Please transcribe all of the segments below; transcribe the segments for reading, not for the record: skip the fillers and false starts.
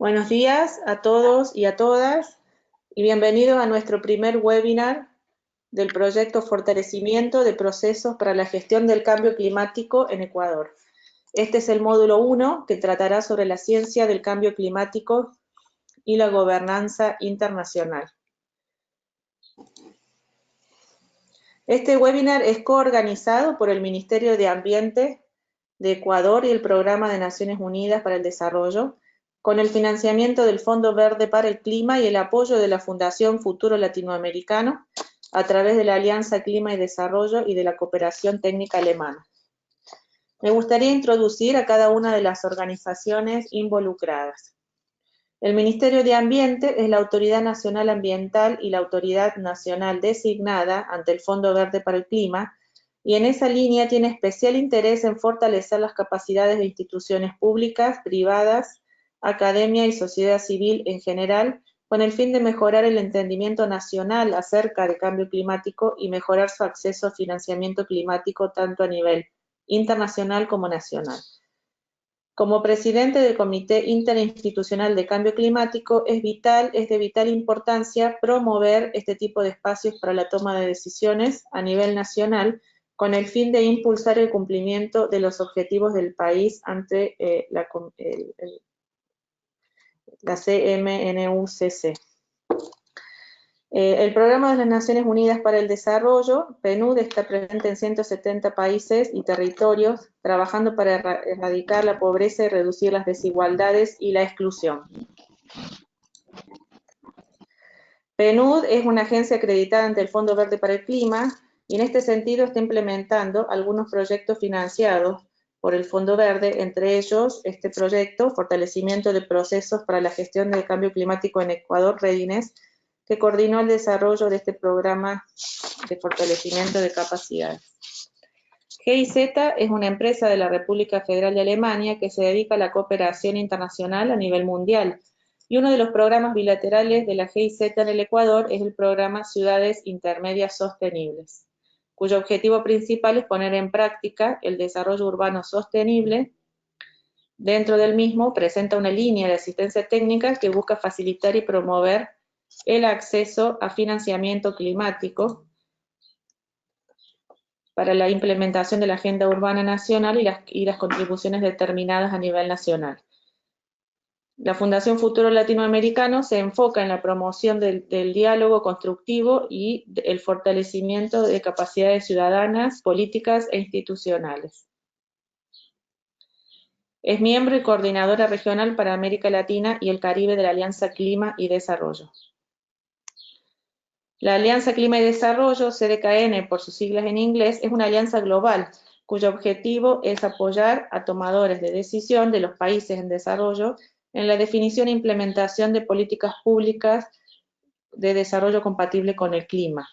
Buenos días a todos y a todas y bienvenidos a nuestro primer webinar del proyecto Fortalecimiento de Procesos para la Gestión del Cambio Climático en Ecuador. Este es el módulo 1 que tratará sobre la ciencia del cambio climático y la gobernanza internacional. Este webinar es coorganizado por el Ministerio de Ambiente de Ecuador y el Programa de Naciones Unidas para el Desarrollo, con el financiamiento del Fondo Verde para el Clima y el apoyo de la Fundación Futuro Latinoamericano a través de la Alianza Clima y Desarrollo y de la Cooperación Técnica Alemana. Me gustaría introducir a cada una de las organizaciones involucradas. El Ministerio de Ambiente es la Autoridad Nacional Ambiental y la autoridad nacional designada ante el Fondo Verde para el Clima, y en esa línea tiene especial interés en fortalecer las capacidades de instituciones públicas, privadas, academia y sociedad civil en general, con el fin de mejorar el entendimiento nacional acerca del cambio climático y mejorar su acceso a financiamiento climático tanto a nivel internacional como nacional. Como presidente del Comité Interinstitucional de Cambio Climático, es de vital importancia promover este tipo de espacios para la toma de decisiones a nivel nacional, con el fin de impulsar el cumplimiento de los objetivos del país ante la CMNUCC. El Programa de las Naciones Unidas para el Desarrollo, PNUD, está presente en 170 países y territorios, trabajando para erradicar la pobreza y reducir las desigualdades y la exclusión. PNUD es una agencia acreditada ante el Fondo Verde para el Clima y en este sentido está implementando algunos proyectos financiados por el Fondo Verde, entre ellos este proyecto, Fortalecimiento de Procesos para la Gestión del Cambio Climático en Ecuador, Readiness, que coordinó el desarrollo de este programa de fortalecimiento de capacidades. GIZ es una empresa de la República Federal de Alemania que se dedica a la cooperación internacional a nivel mundial, y uno de los programas bilaterales de la GIZ en el Ecuador es el programa Ciudades Intermedias Sostenibles, cuyo objetivo principal es poner en práctica el desarrollo urbano sostenible. Dentro del mismo presenta una línea de asistencia técnica que busca facilitar y promover el acceso a financiamiento climático para la implementación de la Agenda Urbana Nacional y las contribuciones determinadas a nivel nacional. La Fundación Futuro Latinoamericano se enfoca en la promoción del diálogo constructivo y el fortalecimiento de capacidades ciudadanas, políticas e institucionales. Es miembro y coordinadora regional para América Latina y el Caribe de la Alianza Clima y Desarrollo. La Alianza Clima y Desarrollo, CDKN por sus siglas en inglés, es una alianza global cuyo objetivo es apoyar a tomadores de decisión de los países en desarrollo en la definición e implementación de políticas públicas de desarrollo compatible con el clima.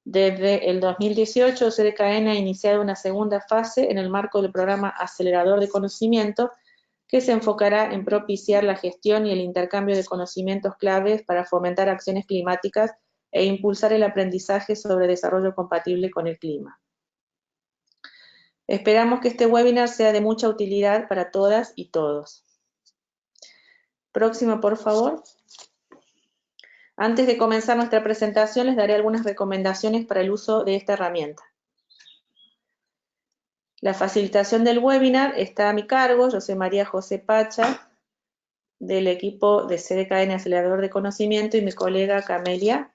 Desde el 2018, CDKN ha iniciado una segunda fase en el marco del programa Acelerador de Conocimiento, que se enfocará en propiciar la gestión y el intercambio de conocimientos claves para fomentar acciones climáticas e impulsar el aprendizaje sobre desarrollo compatible con el clima. Esperamos que este webinar sea de mucha utilidad para todas y todos. Próximo, por favor. Antes de comenzar nuestra presentación, les daré algunas recomendaciones para el uso de esta herramienta. La facilitación del webinar está a mi cargo. Yo soy María José Pacha, del equipo de CDKN Acelerador de Conocimiento, y mi colega Camelia.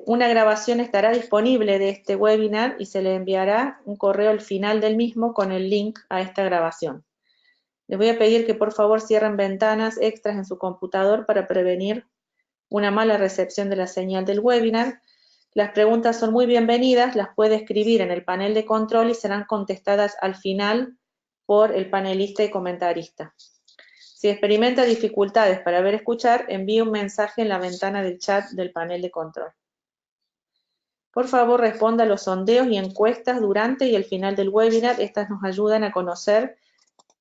Una grabación estará disponible de este webinar y se le enviará un correo al final del mismo con el link a esta grabación. Les voy a pedir que por favor cierren ventanas extras en su computador para prevenir una mala recepción de la señal del webinar. Las preguntas son muy bienvenidas, las puede escribir en el panel de control y serán contestadas al final por el panelista y comentarista. Si experimenta dificultades para ver escuchar, envíe un mensaje en la ventana del chat del panel de control. Por favor, responda a los sondeos y encuestas durante y al final del webinar. Estas nos ayudan a conocer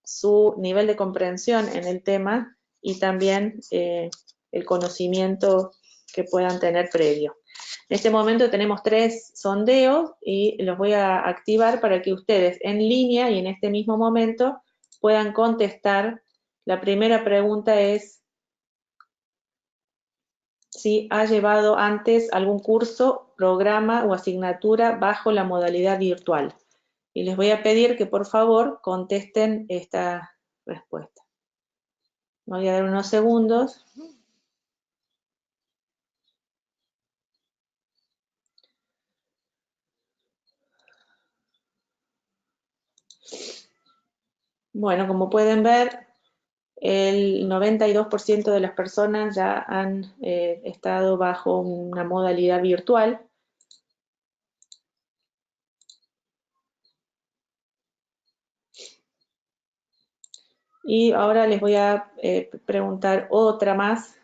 su nivel de comprensión en el tema y también el conocimiento que puedan tener previo. En este momento tenemos 3 sondeos y los voy a activar para que ustedes en línea y en este mismo momento puedan contestar La primera pregunta es si ha llevado antes algún curso, programa o asignatura bajo la modalidad virtual. Y les voy a pedir que por favor contesten esta respuesta. Voy a dar unos segundos. Bueno, como pueden ver, el 92% de las personas ya han estado bajo una modalidad virtual. Y ahora les voy a preguntar otra más,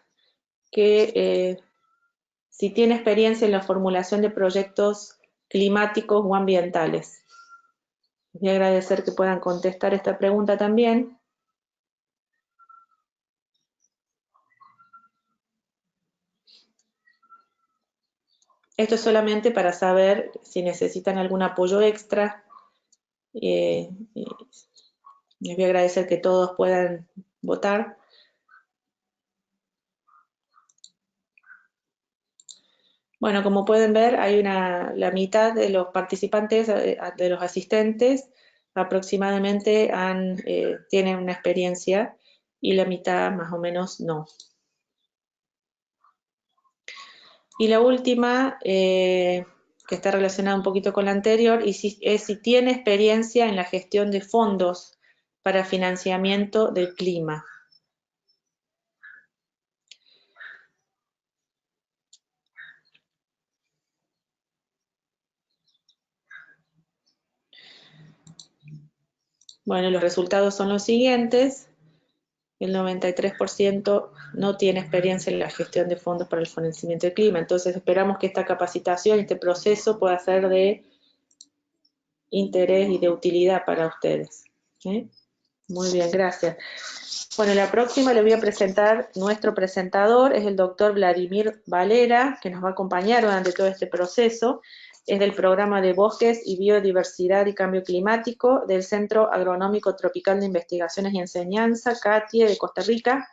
que si tiene experiencia en la formulación de proyectos climáticos o ambientales. Les voy a agradecer que puedan contestar esta pregunta también. Esto es solamente para saber si necesitan algún apoyo extra. Les voy a agradecer que todos puedan votar. Bueno, como pueden ver, hay la mitad de los participantes, de los asistentes, aproximadamente tienen una experiencia y la mitad más o menos no. Y la última, que está relacionada un poquito con la anterior, es si tiene experiencia en la gestión de fondos para financiamiento del clima. Bueno, los resultados son los siguientes. El 93% no tiene experiencia en la gestión de fondos para el financiamiento del clima. Entonces esperamos que esta capacitación, este proceso pueda ser de interés y de utilidad para ustedes. ¿Sí? Muy bien, gracias. Bueno, la próxima le voy a presentar nuestro presentador, es el doctor Vladimir Valera, que nos va a acompañar durante todo este proceso. Es del programa de Bosques y Biodiversidad y Cambio Climático del Centro Agronómico Tropical de Investigaciones y Enseñanza, CATIE, de Costa Rica.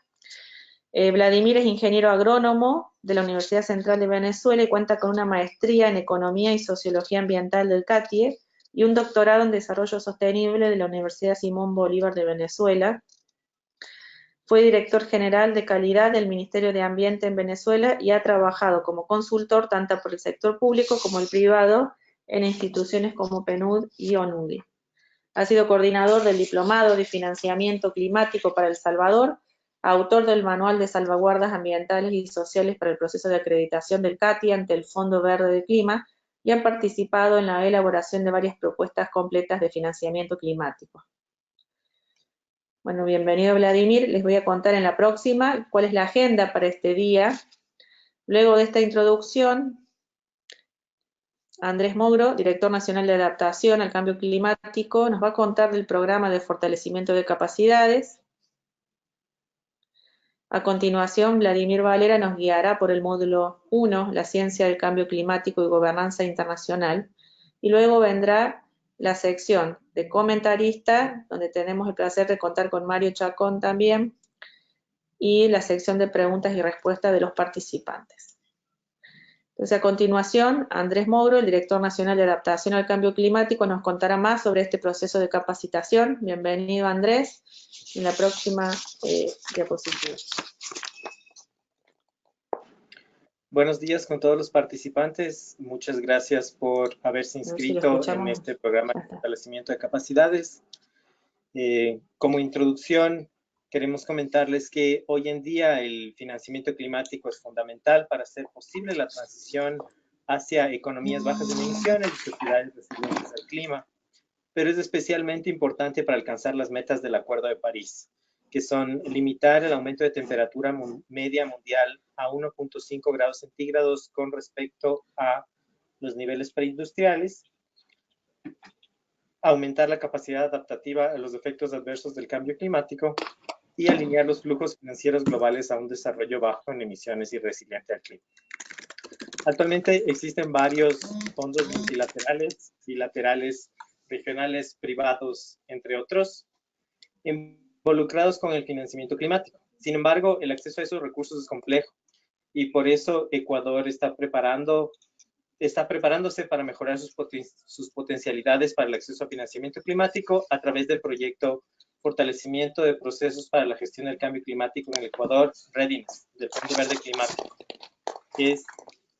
Vladimir es ingeniero agrónomo de la Universidad Central de Venezuela y cuenta con una maestría en Economía y Sociología Ambiental del CATIE y un doctorado en Desarrollo Sostenible de la Universidad Simón Bolívar de Venezuela. Fue director general de calidad del Ministerio de Ambiente en Venezuela y ha trabajado como consultor tanto por el sector público como el privado en instituciones como PNUD y ONUDI. Ha sido coordinador del Diplomado de Financiamiento Climático para El Salvador, autor del Manual de Salvaguardas Ambientales y Sociales para el proceso de acreditación del CATI ante el Fondo Verde de Clima y han participado en la elaboración de varias propuestas completas de financiamiento climático. Bueno, bienvenido Vladimir. Les voy a contar en la próxima cuál es la agenda para este día. Luego de esta introducción, Andrés Mogro, director nacional de adaptación al cambio climático, nos va a contar del programa de fortalecimiento de capacidades. A continuación, Vladimir Valera nos guiará por el módulo 1, la ciencia del cambio climático y gobernanza internacional. Y luego vendrá la sección de comentarista, donde tenemos el placer de contar con Mario Chacón también, y la sección de preguntas y respuestas de los participantes. Entonces, a continuación, Andrés Mogro, el director nacional de adaptación al cambio climático, nos contará más sobre este proceso de capacitación. Bienvenido, Andrés. En la próxima diapositiva. Buenos días con todos los participantes. Muchas gracias por haberse inscrito en este programa de fortalecimiento de capacidades. Como introducción, queremos comentarles que hoy en día el financiamiento climático es fundamental para hacer posible la transición hacia economías bajas en emisiones y sociedades resilientes al clima, pero es especialmente importante para alcanzar las metas del Acuerdo de París, que son limitar el aumento de temperatura media mundial a 1.5 grados centígrados con respecto a los niveles preindustriales, aumentar la capacidad adaptativa a los efectos adversos del cambio climático y alinear los flujos financieros globales a un desarrollo bajo en emisiones y resiliente al clima. Actualmente existen varios fondos multilaterales, bilaterales, regionales, privados, entre otros. En involucrados con el financiamiento climático. Sin embargo, el acceso a esos recursos es complejo y por eso Ecuador está preparándose para mejorar sus potencialidades para el acceso a financiamiento climático a través del proyecto Fortalecimiento de Procesos para la Gestión del Cambio Climático en el Ecuador, Readiness, del Fondo Verde Climático, que es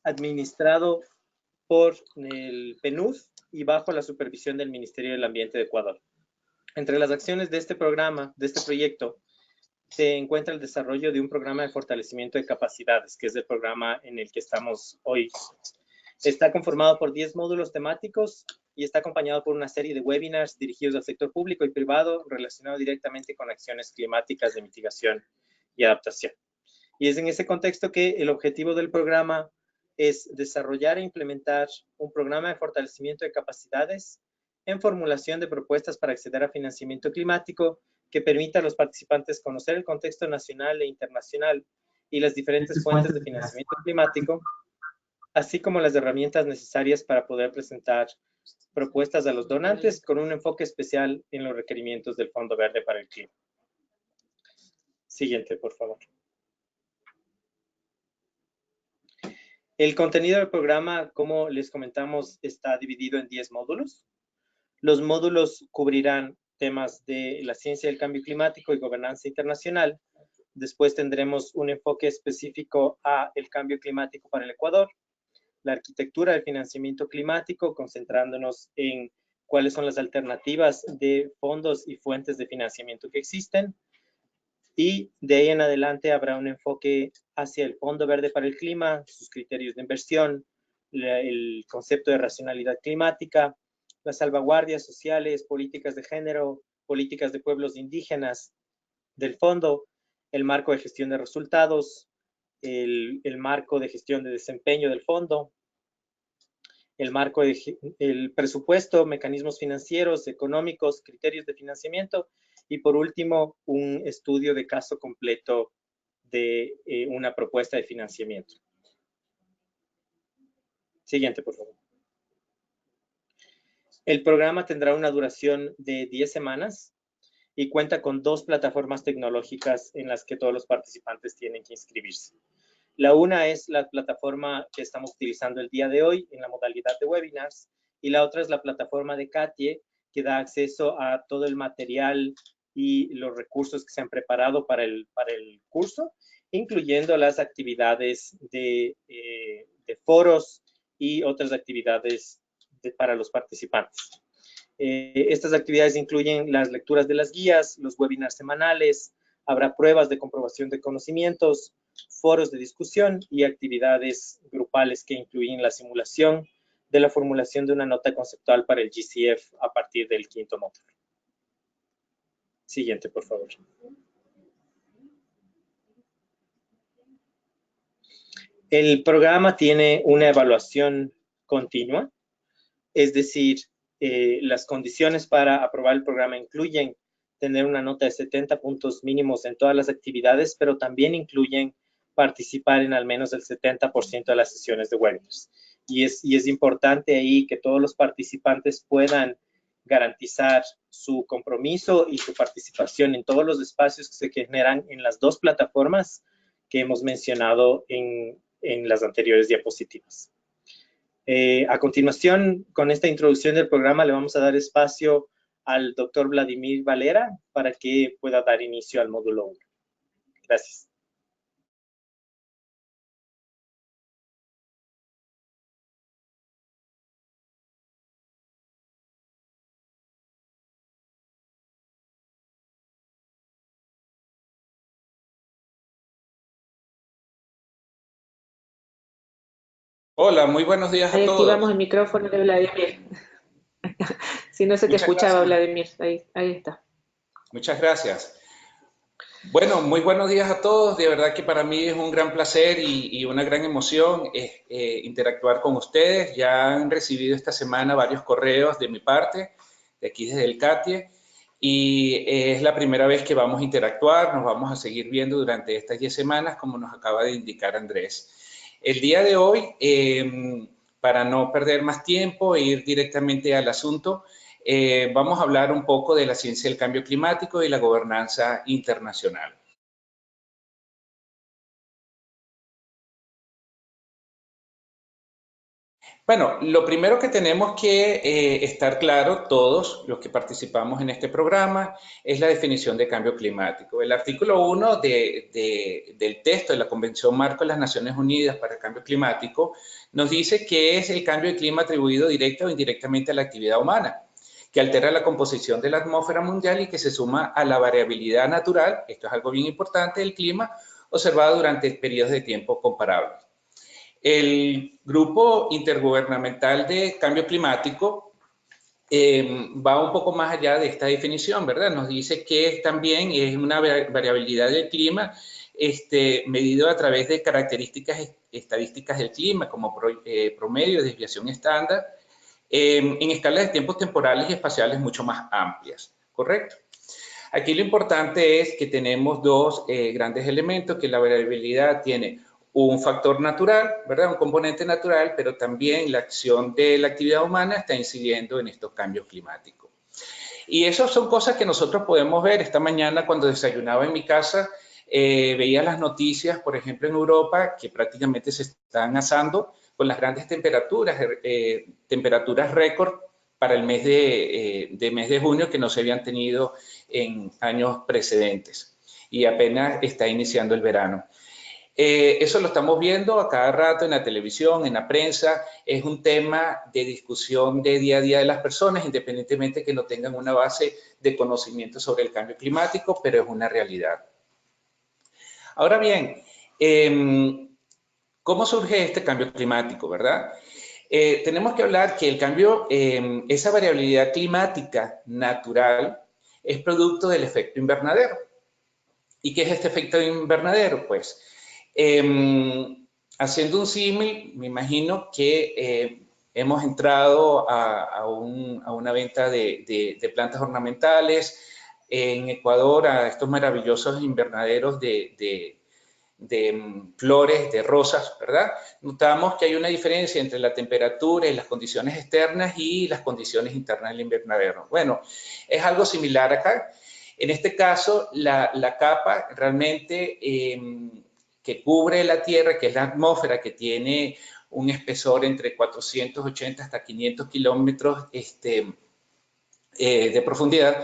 administrado por el PNUD y bajo la supervisión del Ministerio del Ambiente de Ecuador. Entre las acciones de este programa, de este proyecto, se encuentra el desarrollo de un programa de fortalecimiento de capacidades, que es el programa en el que estamos hoy. Está conformado por 10 módulos temáticos y está acompañado por una serie de webinars dirigidos al sector público y privado relacionados directamente con acciones climáticas de mitigación y adaptación. Y es en ese contexto que el objetivo del programa es desarrollar e implementar un programa de fortalecimiento de capacidades en formulación de propuestas para acceder a financiamiento climático que permita a los participantes conocer el contexto nacional e internacional y las diferentes fuentes de financiamiento climático, así como las herramientas necesarias para poder presentar propuestas a los donantes con un enfoque especial en los requerimientos del Fondo Verde para el Clima. Siguiente, por favor. El contenido del programa, como les comentamos, está dividido en 10 módulos. Los módulos cubrirán temas de la ciencia del cambio climático y gobernanza internacional. Después tendremos un enfoque específico a el cambio climático para el Ecuador, la arquitectura del financiamiento climático, concentrándonos en cuáles son las alternativas de fondos y fuentes de financiamiento que existen. Y de ahí en adelante habrá un enfoque hacia el Fondo Verde para el Clima, sus criterios de inversión, el concepto de racionalidad climática, las salvaguardias sociales, políticas de género, políticas de pueblos indígenas del fondo, el marco de gestión de resultados, el marco de gestión de desempeño del fondo, el presupuesto, mecanismos financieros, económicos, criterios de financiamiento y por último un estudio de caso completo de una propuesta de financiamiento. Siguiente, por favor. El programa tendrá una duración de 10 semanas y cuenta con 2 plataformas tecnológicas en las que todos los participantes tienen que inscribirse. La una es la plataforma que estamos utilizando el día de hoy en la modalidad de webinars y la otra es la plataforma de CATIE que da acceso a todo el material y los recursos que se han preparado para el curso, incluyendo las actividades de foros y otras actividades para los participantes. Estas actividades incluyen las lecturas de las guías, los webinars semanales, habrá pruebas de comprobación de conocimientos, foros de discusión y actividades grupales que incluyen la simulación de la formulación de una nota conceptual para el GCF a partir del 5º módulo. Siguiente, por favor. El programa tiene una evaluación continua, es decir, las condiciones para aprobar el programa incluyen tener una nota de 70 puntos mínimos en todas las actividades, pero también incluyen participar en al menos el 70% de las sesiones de webinars. Y es importante ahí que todos los participantes puedan garantizar su compromiso y su participación en todos los espacios que se generan en las 2 plataformas que hemos mencionado en las anteriores diapositivas. A continuación, con esta introducción del programa, le vamos a dar espacio al doctor Vladimir Valera para que pueda dar inicio al módulo 1. Gracias. Hola, muy buenos días a todos. Ahí activamos el micrófono de Vladimir. Si no se te escuchaba, Vladimir, ahí está. Muchas gracias. Bueno, muy buenos días a todos. De verdad que para mí es un gran placer y una gran emoción interactuar con ustedes. Ya han recibido esta semana varios correos de mi parte, de aquí desde el CATIE, y es la primera vez que vamos a interactuar. Nos vamos a seguir viendo durante estas 10 semanas, como nos acaba de indicar Andrés. El día de hoy, para no perder más tiempo e ir directamente al asunto, vamos a hablar un poco de la ciencia del cambio climático y la gobernanza internacional. Bueno, lo primero que tenemos que estar claro, todos los que participamos en este programa, es la definición de cambio climático. El artículo 1 del texto de la Convención Marco de las Naciones Unidas para el Cambio Climático nos dice que es el cambio de clima atribuido directa o indirectamente a la actividad humana, que altera la composición de la atmósfera mundial y que se suma a la variabilidad natural, esto es algo bien importante, del clima observado durante periodos de tiempo comparables. El Grupo Intergubernamental de Cambio Climático va un poco más allá de esta definición, ¿verdad? Nos dice que también es una variabilidad del clima medido a través de características estadísticas del clima, como promedio, desviación estándar, en escalas de tiempos temporales y espaciales mucho más amplias, ¿correcto? Aquí lo importante es que tenemos dos grandes elementos, que la variabilidad tiene un factor natural, ¿verdad? Un componente natural, pero también la acción de la actividad humana está incidiendo en estos cambios climáticos. Y eso son cosas que nosotros podemos ver. Esta mañana cuando desayunaba en mi casa, veía las noticias, por ejemplo, en Europa, que prácticamente se están asando con las grandes temperaturas, temperaturas récord para el mes de junio que no se habían tenido en años precedentes. Y apenas está iniciando el verano. Eso lo estamos viendo a cada rato en la televisión, en la prensa. Es un tema de discusión de día a día de las personas, independientemente que no tengan una base de conocimiento sobre el cambio climático, pero es una realidad. Ahora bien, ¿cómo surge este cambio climático, verdad? Tenemos que hablar que el cambio, esa variabilidad climática natural es producto del efecto invernadero. ¿Y qué es este efecto invernadero? Pues, haciendo un símil, me imagino que hemos entrado a una venta de plantas ornamentales en Ecuador, a estos maravillosos invernaderos de flores, de rosas, ¿verdad? Notamos que hay una diferencia entre la temperatura y las condiciones externas y las condiciones internas del invernadero. Bueno, es algo similar acá. En este caso, la capa realmente que cubre la Tierra, que es la atmósfera, que tiene un espesor entre 480 hasta 500 kilómetros de profundidad,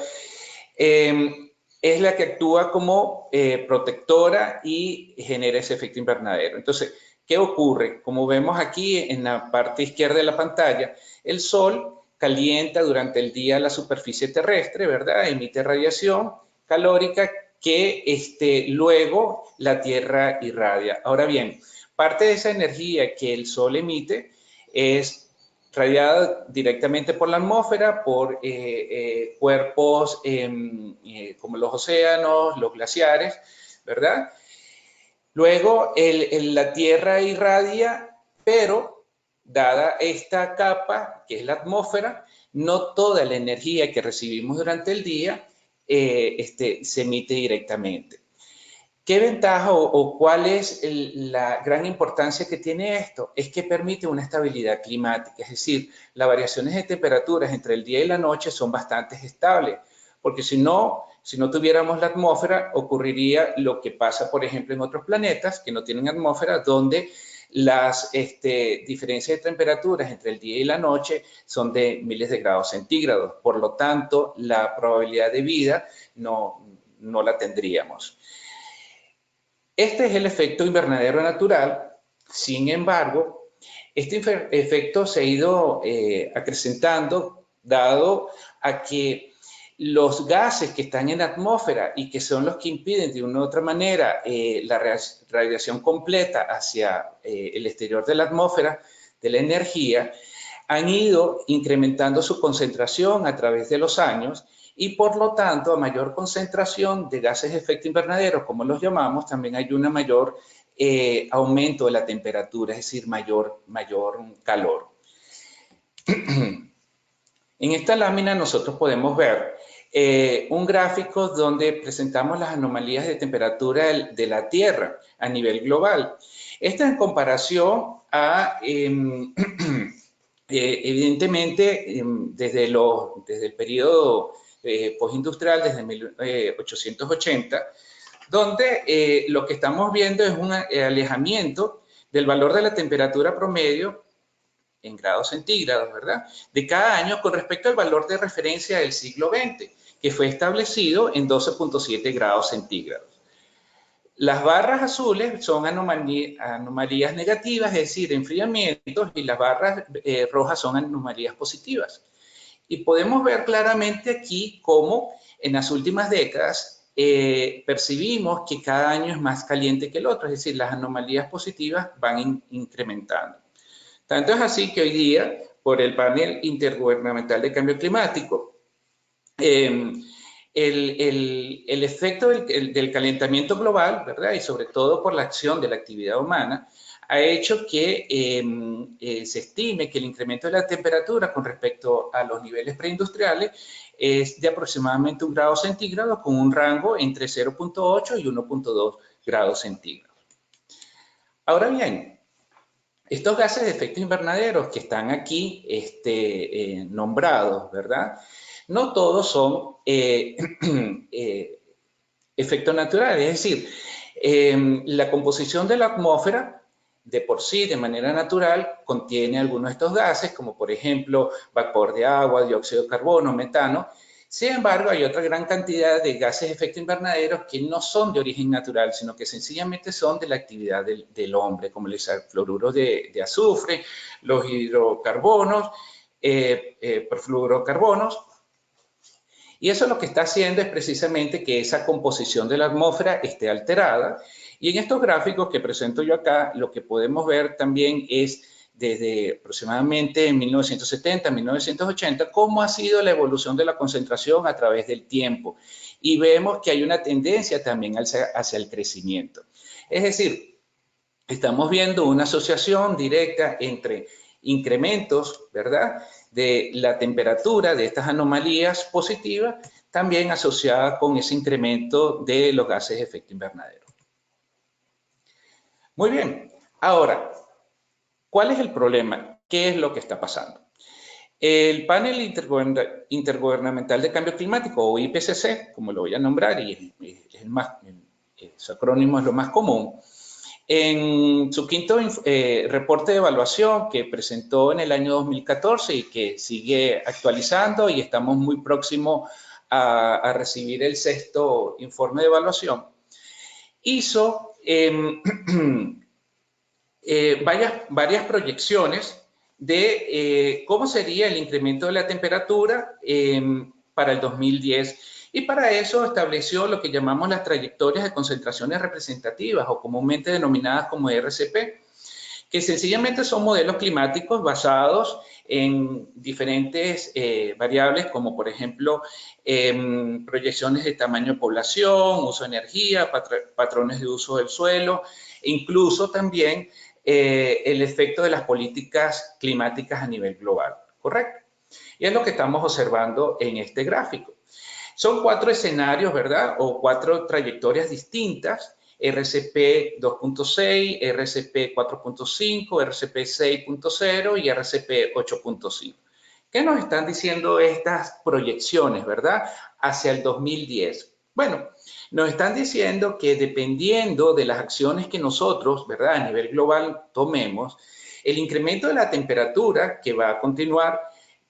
es la que actúa como protectora y genera ese efecto invernadero. Entonces, ¿qué ocurre? Como vemos aquí en la parte izquierda de la pantalla, el Sol calienta durante el día la superficie terrestre, ¿verdad? Emite radiación calórica que luego la Tierra irradia. Ahora bien, parte de esa energía que el Sol emite es radiada directamente por la atmósfera, por cuerpos como los océanos, los glaciares, ¿verdad? Luego la Tierra irradia, pero dada esta capa, que es la atmósfera, no toda la energía que recibimos durante el día se emite directamente. ¿Qué ventaja o cuál es la gran importancia que tiene esto? Es que permite una estabilidad climática, es decir, las variaciones de temperaturas entre el día y la noche son bastante estables, porque si no tuviéramos la atmósfera, ocurriría lo que pasa, por ejemplo, en otros planetas que no tienen atmósfera, donde las diferencias de temperaturas entre el día y la noche son de miles de grados centígrados. Por lo tanto, la probabilidad de vida no la tendríamos. Este es el efecto invernadero natural. Sin embargo, este efecto se ha ido acrecentando dado a que los gases que están en la atmósfera y que son los que impiden de una u otra manera la radiación completa hacia el exterior de la atmósfera, de la energía, han ido incrementando su concentración a través de los años y por lo tanto a mayor concentración de gases de efecto invernadero, como los llamamos, también hay un mayor aumento de la temperatura, es decir, mayor calor. En esta lámina nosotros podemos ver un gráfico donde presentamos las anomalías de temperatura de la Tierra a nivel global. Esta en comparación a evidentemente, desde el periodo postindustrial, desde 1880, donde lo que estamos viendo es un alejamiento del valor de la temperatura promedio en grados centígrados, ¿verdad?, de cada año con respecto al valor de referencia del siglo XX, que fue establecido en 12.7 grados centígrados. Las barras azules son anomalías negativas, es decir, enfriamientos, y las barras rojas son anomalías positivas. Y podemos ver claramente aquí cómo en las últimas décadas percibimos que cada año es más caliente que el otro, es decir, las anomalías positivas van incrementando. Tanto es así que hoy día, por el panel intergubernamental de cambio climático, el efecto del calentamiento global, ¿verdad?, y sobre todo por la acción de la actividad humana, ha hecho que se estime que el incremento de la temperatura con respecto a los niveles preindustriales es de aproximadamente 1 grado centígrado, con un rango entre 0.8 y 1.2 grados centígrados. Ahora bien, estos gases de efecto invernadero que están aquí nombrados, ¿verdad?, no todos son efectos naturales, es decir, la composición de la atmósfera de por sí, de manera natural, contiene algunos de estos gases, como por ejemplo vapor de agua, dióxido de carbono, metano. Sin embargo, hay otra gran cantidad de gases de efecto invernadero que no son de origen natural, sino que sencillamente son de la actividad del hombre, como los fluoruros de azufre, los hidrocarbonos, perfluorocarbonos. Y eso lo que está haciendo es precisamente que esa composición de la atmósfera esté alterada. Y en estos gráficos que presento yo acá, lo que podemos ver también es desde aproximadamente 1970, 1980, cómo ha sido la evolución de la concentración a través del tiempo. Y vemos que hay una tendencia también hacia el crecimiento. Es decir, estamos viendo una asociación directa entre incrementos, ¿verdad?, de la temperatura de estas anomalías positivas, también asociada con ese incremento de los gases de efecto invernadero. Muy bien, ahora, ¿cuál es el problema? ¿Qué es lo que está pasando? El panel intergubernamental de cambio climático, o IPCC, como lo voy a nombrar, y su acrónimo es lo más común, en su quinto reporte de evaluación que presentó en el año 2014 y que sigue actualizando, y estamos muy próximos a recibir el sexto informe de evaluación, hizo varias proyecciones de cómo sería el incremento de la temperatura para el 2010. Y para eso estableció lo que llamamos las trayectorias de concentraciones representativas, o comúnmente denominadas como RCP, que sencillamente son modelos climáticos basados en diferentes variables, como por ejemplo proyecciones de tamaño de población, uso de energía, patrones de uso del suelo, e incluso también el efecto de las políticas climáticas a nivel global, ¿correcto? Y es lo que estamos observando en este gráfico. Son 4 escenarios, ¿verdad?, o 4 trayectorias distintas: RCP 2.6, RCP 4.5, RCP 6.0 y RCP 8.5. ¿Qué nos están diciendo estas proyecciones, verdad, hacia el 2010? Bueno, nos están diciendo que dependiendo de las acciones que nosotros, ¿verdad?, a nivel global tomemos, el incremento de la temperatura que va a continuar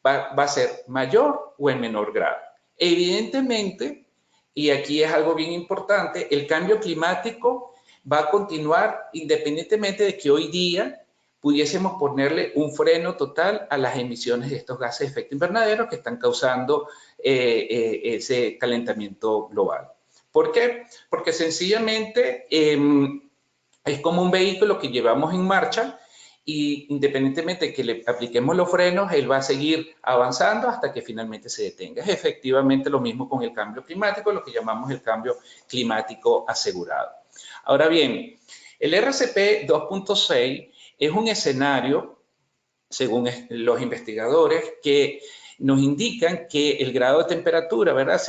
va a ser mayor o en menor grado. Evidentemente, y aquí es algo bien importante, el cambio climático va a continuar independientemente de que hoy día pudiésemos ponerle un freno total a las emisiones de estos gases de efecto invernadero que están causando ese calentamiento global. ¿Por qué? Porque sencillamente es como un vehículo que llevamos en marcha, y independientemente de que le apliquemos los frenos, él va a seguir avanzando hasta que finalmente se detenga. Es efectivamente lo mismo con el cambio climático, lo que llamamos el cambio climático asegurado. Ahora bien, el RCP 2.6 es un escenario, según los investigadores, que nos indican que el grado de temperatura, ¿verdad?,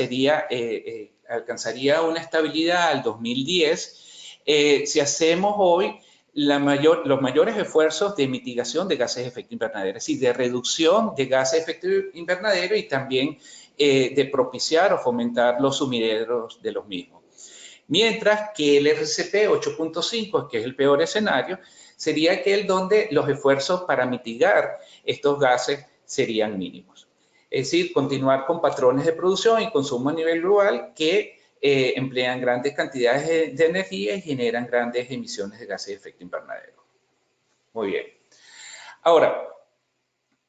alcanzaría una estabilidad al 2010 si hacemos hoy los mayores esfuerzos de mitigación de gases de efecto invernadero, es decir, de reducción de gases de efecto invernadero y también de propiciar o fomentar los sumideros de los mismos. Mientras que el RCP 8.5, que es el peor escenario, sería aquel donde los esfuerzos para mitigar estos gases serían mínimos. Es decir, continuar con patrones de producción y consumo a nivel global que emplean grandes cantidades de energía y generan grandes emisiones de gases de efecto invernadero. Muy bien. Ahora,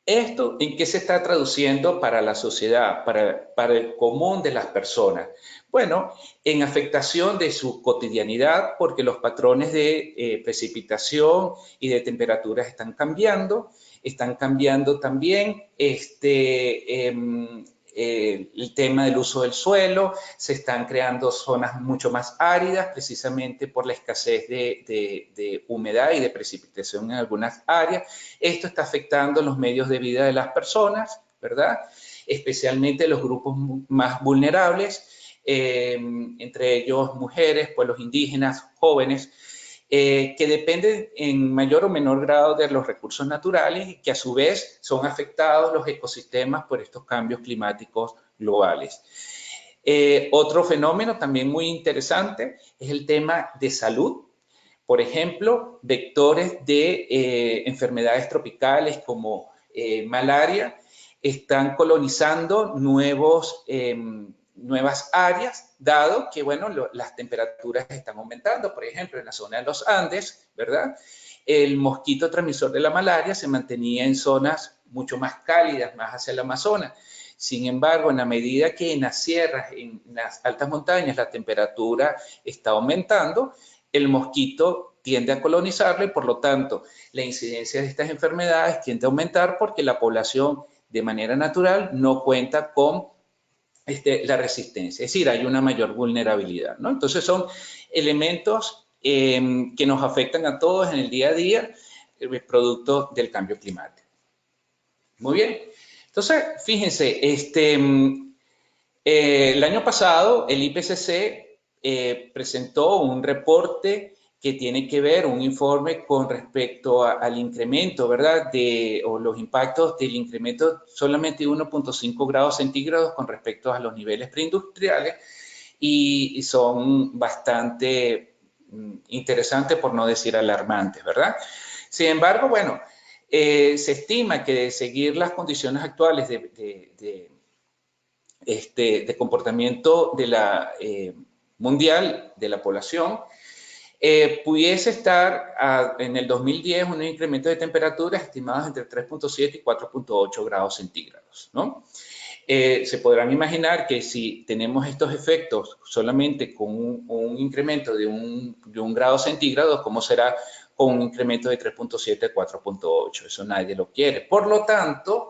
¿esto en qué se está traduciendo para la sociedad, para el común de las personas? Bueno, en afectación de su cotidianidad, porque los patrones de precipitación y de temperaturas están cambiando también el tema del uso del suelo, se están creando zonas mucho más áridas precisamente por la escasez de humedad y de precipitación en algunas áreas. Esto está afectando los medios de vida de las personas, ¿verdad? Especialmente los grupos más vulnerables, entre ellos mujeres, pueblos indígenas, jóvenes, que dependen en mayor o menor grado de los recursos naturales y que a su vez son afectados los ecosistemas por estos cambios climáticos globales. Otro fenómeno también muy interesante es el tema de salud. Por ejemplo, vectores de enfermedades tropicales como malaria están colonizando nuevas áreas, dado que, bueno, las temperaturas están aumentando. Por ejemplo, en la zona de los Andes, ¿verdad? El mosquito transmisor de la malaria se mantenía en zonas mucho más cálidas, más hacia el Amazonas. Sin embargo, en la medida que en las sierras, en las altas montañas, la temperatura está aumentando, el mosquito tiende a colonizarlo y, por lo tanto, la incidencia de estas enfermedades tiende a aumentar porque la población, de manera natural, no cuenta con la resistencia, es decir, hay una mayor vulnerabilidad, ¿no? Entonces son elementos que nos afectan a todos en el día a día, producto del cambio climático. Muy bien, entonces fíjense, el año pasado el IPCC presentó un reporte que tiene que ver, un informe con respecto al incremento, ¿verdad? O los impactos del incremento solamente de 1.5 grados centígrados con respecto a los niveles preindustriales y son bastante interesantes, por no decir alarmantes, ¿verdad? Sin embargo, bueno, se estima que de seguir las condiciones actuales de comportamiento de la mundial de la población, pudiese estar en el 2010 un incremento de temperaturas estimados entre 3.7 y 4.8 grados centígrados, ¿no? Se podrán imaginar que si tenemos estos efectos solamente con un incremento de un grado centígrado, ¿cómo será con un incremento de 3.7 a 4.8? Eso nadie lo quiere. Por lo tanto,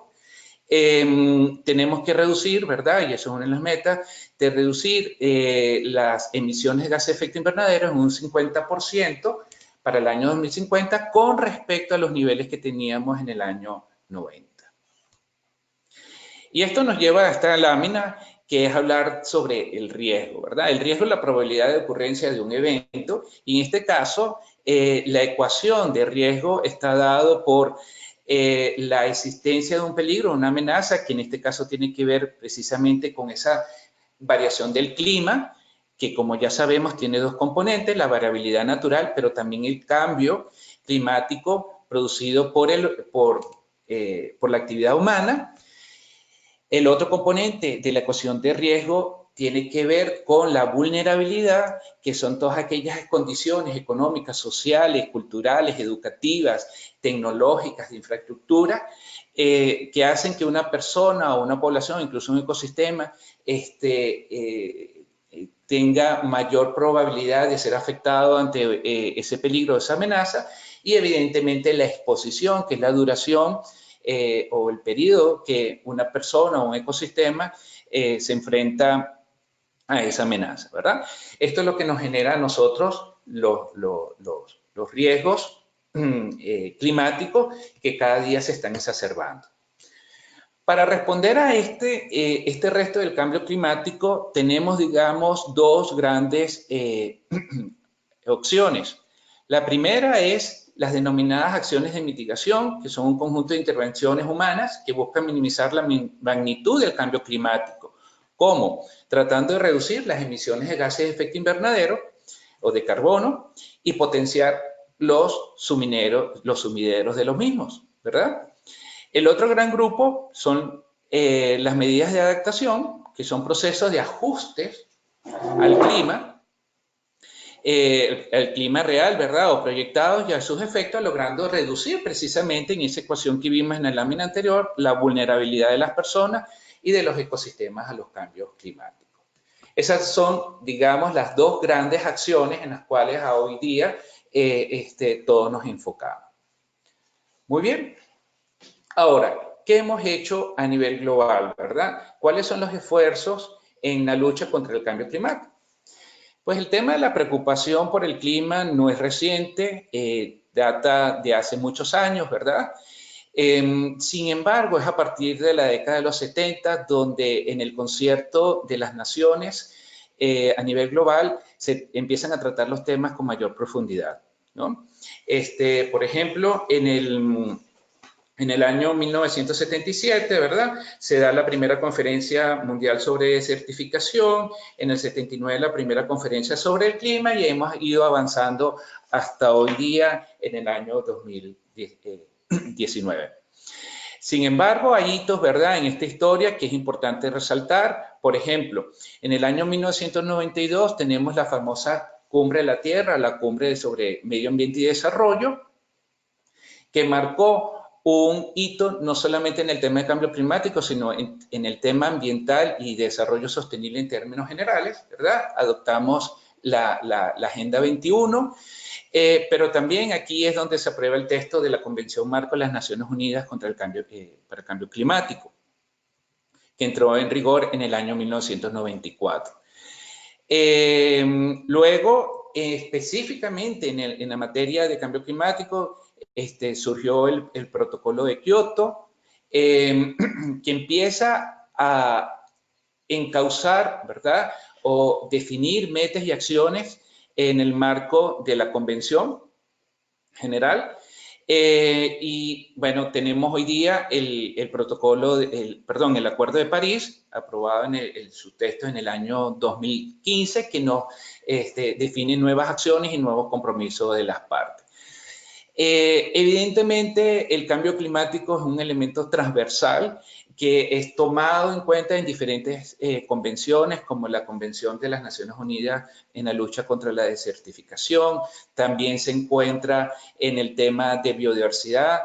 tenemos que reducir, ¿verdad? Y eso es una de las metas, de reducir las emisiones de gases de efecto invernadero en un 50% para el año 2050 con respecto a los niveles que teníamos en el año 90. Y esto nos lleva a esta lámina que es hablar sobre el riesgo, ¿verdad? El riesgo es la probabilidad de ocurrencia de un evento y en este caso la ecuación de riesgo está dado por la existencia de un peligro, una amenaza, que en este caso tiene que ver precisamente con esa variación del clima, que como ya sabemos tiene dos componentes, la variabilidad natural, pero también el cambio climático producido por la actividad humana. El otro componente de la ecuación de riesgo tiene que ver con la vulnerabilidad, que son todas aquellas condiciones económicas, sociales, culturales, educativas, tecnológicas, de infraestructura, que hacen que una persona o una población, incluso un ecosistema, tenga mayor probabilidad de ser afectado ante ese peligro, esa amenaza, y evidentemente la exposición, que es la duración o el periodo que una persona o un ecosistema se enfrenta a esa amenaza, ¿verdad? Esto es lo que nos genera a nosotros los riesgos climáticos que cada día se están exacerbando. Para responder a este resto del cambio climático, tenemos, digamos, dos grandes opciones. La primera es las denominadas acciones de mitigación, que son un conjunto de intervenciones humanas que buscan minimizar la magnitud del cambio climático. ¿Cómo? Tratando de reducir las emisiones de gases de efecto invernadero o de carbono y potenciar los sumideros de los mismos, ¿verdad? El otro gran grupo son las medidas de adaptación, que son procesos de ajustes al clima, el clima real, ¿verdad? O proyectados y a sus efectos, logrando reducir precisamente en esa ecuación que vimos en la lámina anterior, la vulnerabilidad de las personas y de los ecosistemas a los cambios climáticos. Esas son, digamos, las dos grandes acciones en las cuales a hoy día todos nos enfocamos. Muy bien. Ahora, ¿qué hemos hecho a nivel global, verdad? ¿Cuáles son los esfuerzos en la lucha contra el cambio climático? Pues el tema de la preocupación por el clima no es reciente, data de hace muchos años, ¿verdad? Sin embargo, es a partir de la década de los 70 donde en el concierto de las naciones a nivel global se empiezan a tratar los temas con mayor profundidad, ¿no? Por ejemplo, en el año 1977, ¿verdad? Se da la primera conferencia mundial sobre desertificación, en el 79 la primera conferencia sobre el clima y hemos ido avanzando hasta hoy día en el año 2019. Sin embargo, hay hitos, ¿verdad?, en esta historia que es importante resaltar. Por ejemplo, en el año 1992 tenemos la famosa Cumbre de la Tierra, la Cumbre sobre Medio Ambiente y Desarrollo, que marcó un hito no solamente en el tema de cambio climático, sino en el tema ambiental y desarrollo sostenible en términos generales, ¿verdad? Adoptamos la Agenda 21, pero también aquí es donde se aprueba el texto de la Convención Marco de las Naciones Unidas para el Cambio Climático, que entró en rigor en el año 1994. Luego, específicamente en la materia de cambio climático, surgió el protocolo de Kioto, que empieza a encauzar, ¿verdad?, o definir metas y acciones en el marco de la Convención General. Y bueno, tenemos hoy día el Acuerdo de París, aprobado en su texto en el año 2015, que nos define nuevas acciones y nuevos compromisos de las partes. Evidentemente, el cambio climático es un elemento transversal que es tomado en cuenta en diferentes convenciones, como la Convención de las Naciones Unidas en la lucha contra la desertificación, también se encuentra en el tema de biodiversidad.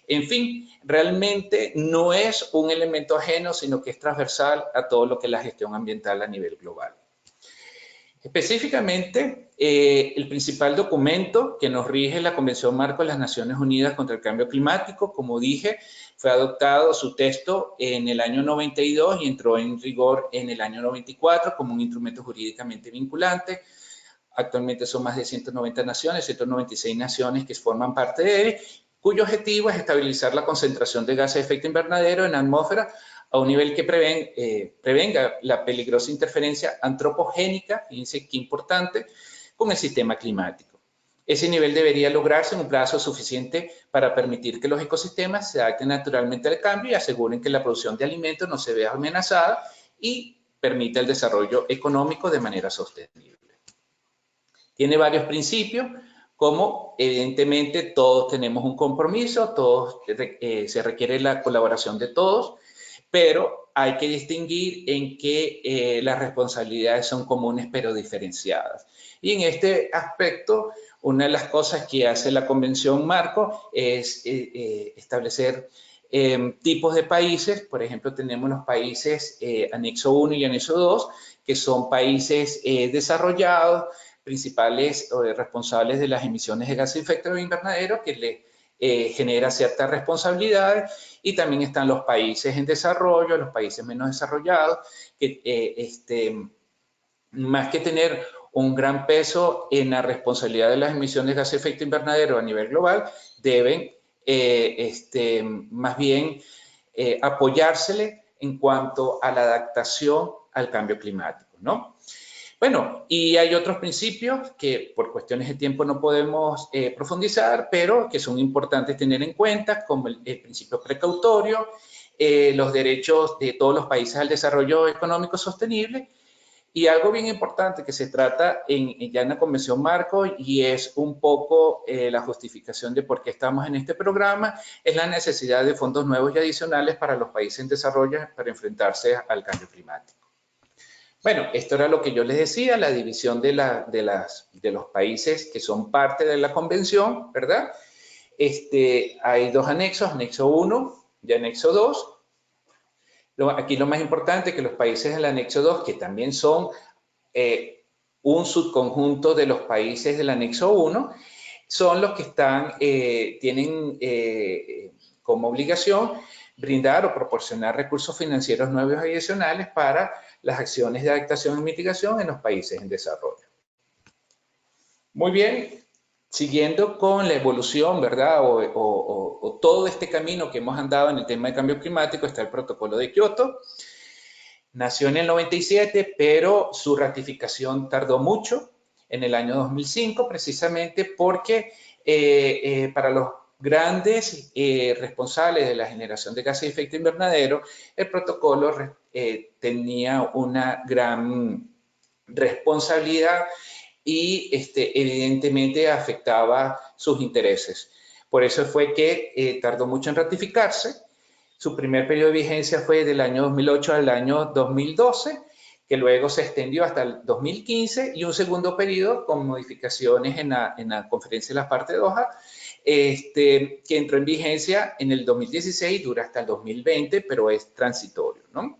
En fin, realmente no es un elemento ajeno, sino que es transversal a todo lo que es la gestión ambiental a nivel global. Específicamente, el principal documento que nos rige la Convención Marco de las Naciones Unidas contra el Cambio Climático, como dije, fue adoptado su texto en el año 92 y entró en rigor en el año 94 como un instrumento jurídicamente vinculante. Actualmente son más de 190 naciones, 196 naciones que forman parte de él, cuyo objetivo es estabilizar la concentración de gases de efecto invernadero en la atmósfera a un nivel que prevenga la peligrosa interferencia antropogénica, fíjense qué importante, con el sistema climático. Ese nivel debería lograrse en un plazo suficiente para permitir que los ecosistemas se adapten naturalmente al cambio y aseguren que la producción de alimentos no se vea amenazada y permita el desarrollo económico de manera sostenible. Tiene varios principios, como evidentemente todos tenemos un compromiso, se requiere la colaboración de todos, pero hay que distinguir en que las responsabilidades son comunes pero diferenciadas. Y en este aspecto, una de las cosas que hace la Convención Marco es establecer tipos de países. Por ejemplo, tenemos los países anexo 1 y anexo 2, que son países desarrollados, principales o responsables de las emisiones de gases de efecto invernadero, que le genera ciertas responsabilidades, y también están los países en desarrollo, los países menos desarrollados, que más que tener un gran peso en la responsabilidad de las emisiones de gases de efecto invernadero a nivel global, deben más bien apoyársele en cuanto a la adaptación al cambio climático, ¿no? Bueno, y hay otros principios que por cuestiones de tiempo no podemos profundizar, pero que son importantes tener en cuenta, como el principio precautorio, los derechos de todos los países al desarrollo económico sostenible, y algo bien importante que se trata ya en la Convención Marco, y es un poco la justificación de por qué estamos en este programa, es la necesidad de fondos nuevos y adicionales para los países en desarrollo para enfrentarse al cambio climático. Bueno, esto era lo que yo les decía, la división de los países que son parte de la convención, ¿verdad? Hay dos anexos, anexo 1 y anexo 2. Aquí lo más importante es que los países del anexo 2, que también son un subconjunto de los países del anexo 1, son los que tienen como obligación brindar o proporcionar recursos financieros nuevos y adicionales para las acciones de adaptación y mitigación en los países en desarrollo. Muy bien, siguiendo con la evolución, ¿verdad? O todo este camino que hemos andado en el tema de cambio climático, está el Protocolo de Kioto. Nació en el 97, pero su ratificación tardó mucho, en el año 2005, precisamente porque para los grandes responsables de la generación de gases de efecto invernadero, el protocolo tenía una gran responsabilidad y evidentemente afectaba sus intereses. Por eso fue que tardó mucho en ratificarse. Su primer periodo de vigencia fue del año 2008 al año 2012, que luego se extendió hasta el 2015, y un segundo periodo con modificaciones en la Conferencia de las Partes de Doha, que entró en vigencia en el 2016, dura hasta el 2020, pero es transitorio, ¿no?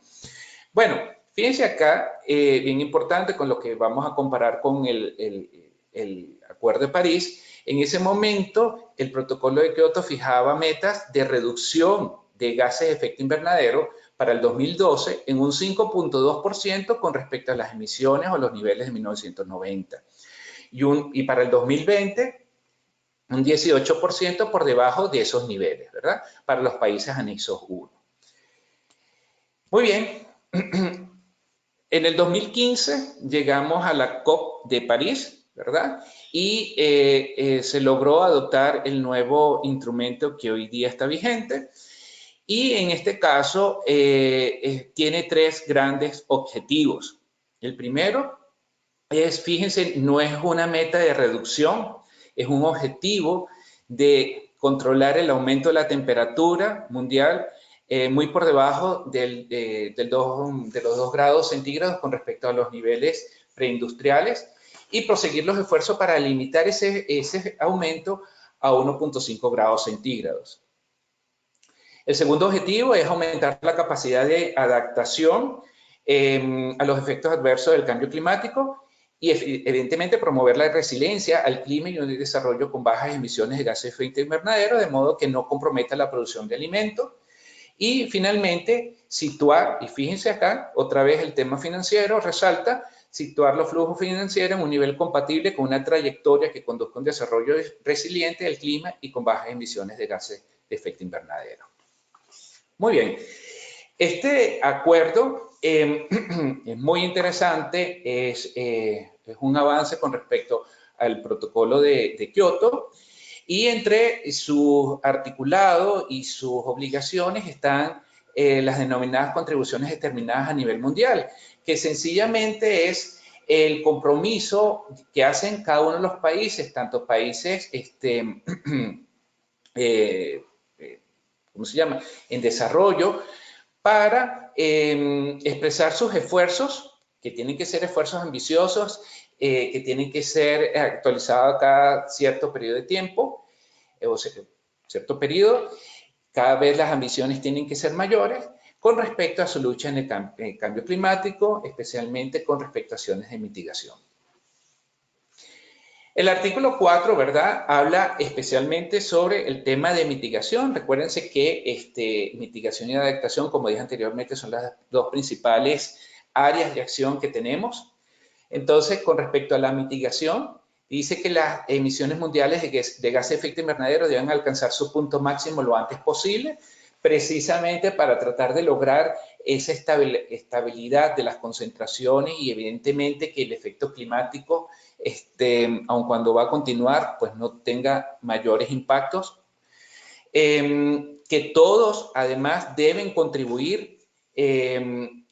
Bueno, fíjense acá, bien importante con lo que vamos a comparar con el Acuerdo de París. En ese momento, el Protocolo de Kioto fijaba metas de reducción de gases de efecto invernadero para el 2012 en un 5.2% con respecto a las emisiones o los niveles de 1990. Y para el 2020, un 18% por debajo de esos niveles, ¿verdad? Para los países anexos 1. Muy bien. En el 2015 llegamos a la COP de París, ¿verdad? Y se logró adoptar el nuevo instrumento que hoy día está vigente. Y en este caso tiene tres grandes objetivos. El primero es, fíjense, no es una meta de reducción, es un objetivo de controlar el aumento de la temperatura mundial muy por debajo de los 2 grados centígrados con respecto a los niveles preindustriales, y proseguir los esfuerzos para limitar ese aumento a 1.5 grados centígrados. El segundo objetivo es aumentar la capacidad de adaptación a los efectos adversos del cambio climático y evidentemente promover la resiliencia al clima y un desarrollo con bajas emisiones de gases de efecto invernadero, de modo que no comprometa la producción de alimentos. Y finalmente, situar, y fíjense acá, otra vez el tema financiero resalta, situar los flujos financieros en un nivel compatible con una trayectoria que conduzca a un desarrollo resiliente del clima y con bajas emisiones de gases de efecto invernadero. Muy bien, este acuerdo es muy interesante, es un avance con respecto al protocolo de Kioto, y entre su articulado y sus obligaciones están las denominadas contribuciones determinadas a nivel mundial, que sencillamente es el compromiso que hacen cada uno de los países, tanto países ¿cómo se llama?, en desarrollo, para expresar sus esfuerzos, que tienen que ser esfuerzos ambiciosos, que tienen que ser actualizados cada cierto periodo de tiempo, o cierto periodo. Cada vez las ambiciones tienen que ser mayores con respecto a su lucha en el cambio climático, especialmente con respecto a acciones de mitigación. El artículo 4, ¿verdad?, habla especialmente sobre el tema de mitigación. Recuérdense que mitigación y adaptación, como dije anteriormente, son las dos principales áreas de acción que tenemos. Entonces, con respecto a la mitigación, dice que las emisiones mundiales de gases de efecto invernadero deben alcanzar su punto máximo lo antes posible, precisamente para tratar de lograr esa estabilidad de las concentraciones y evidentemente que el efecto climático, aun cuando va a continuar, pues no tenga mayores impactos. Que todos además deben contribuir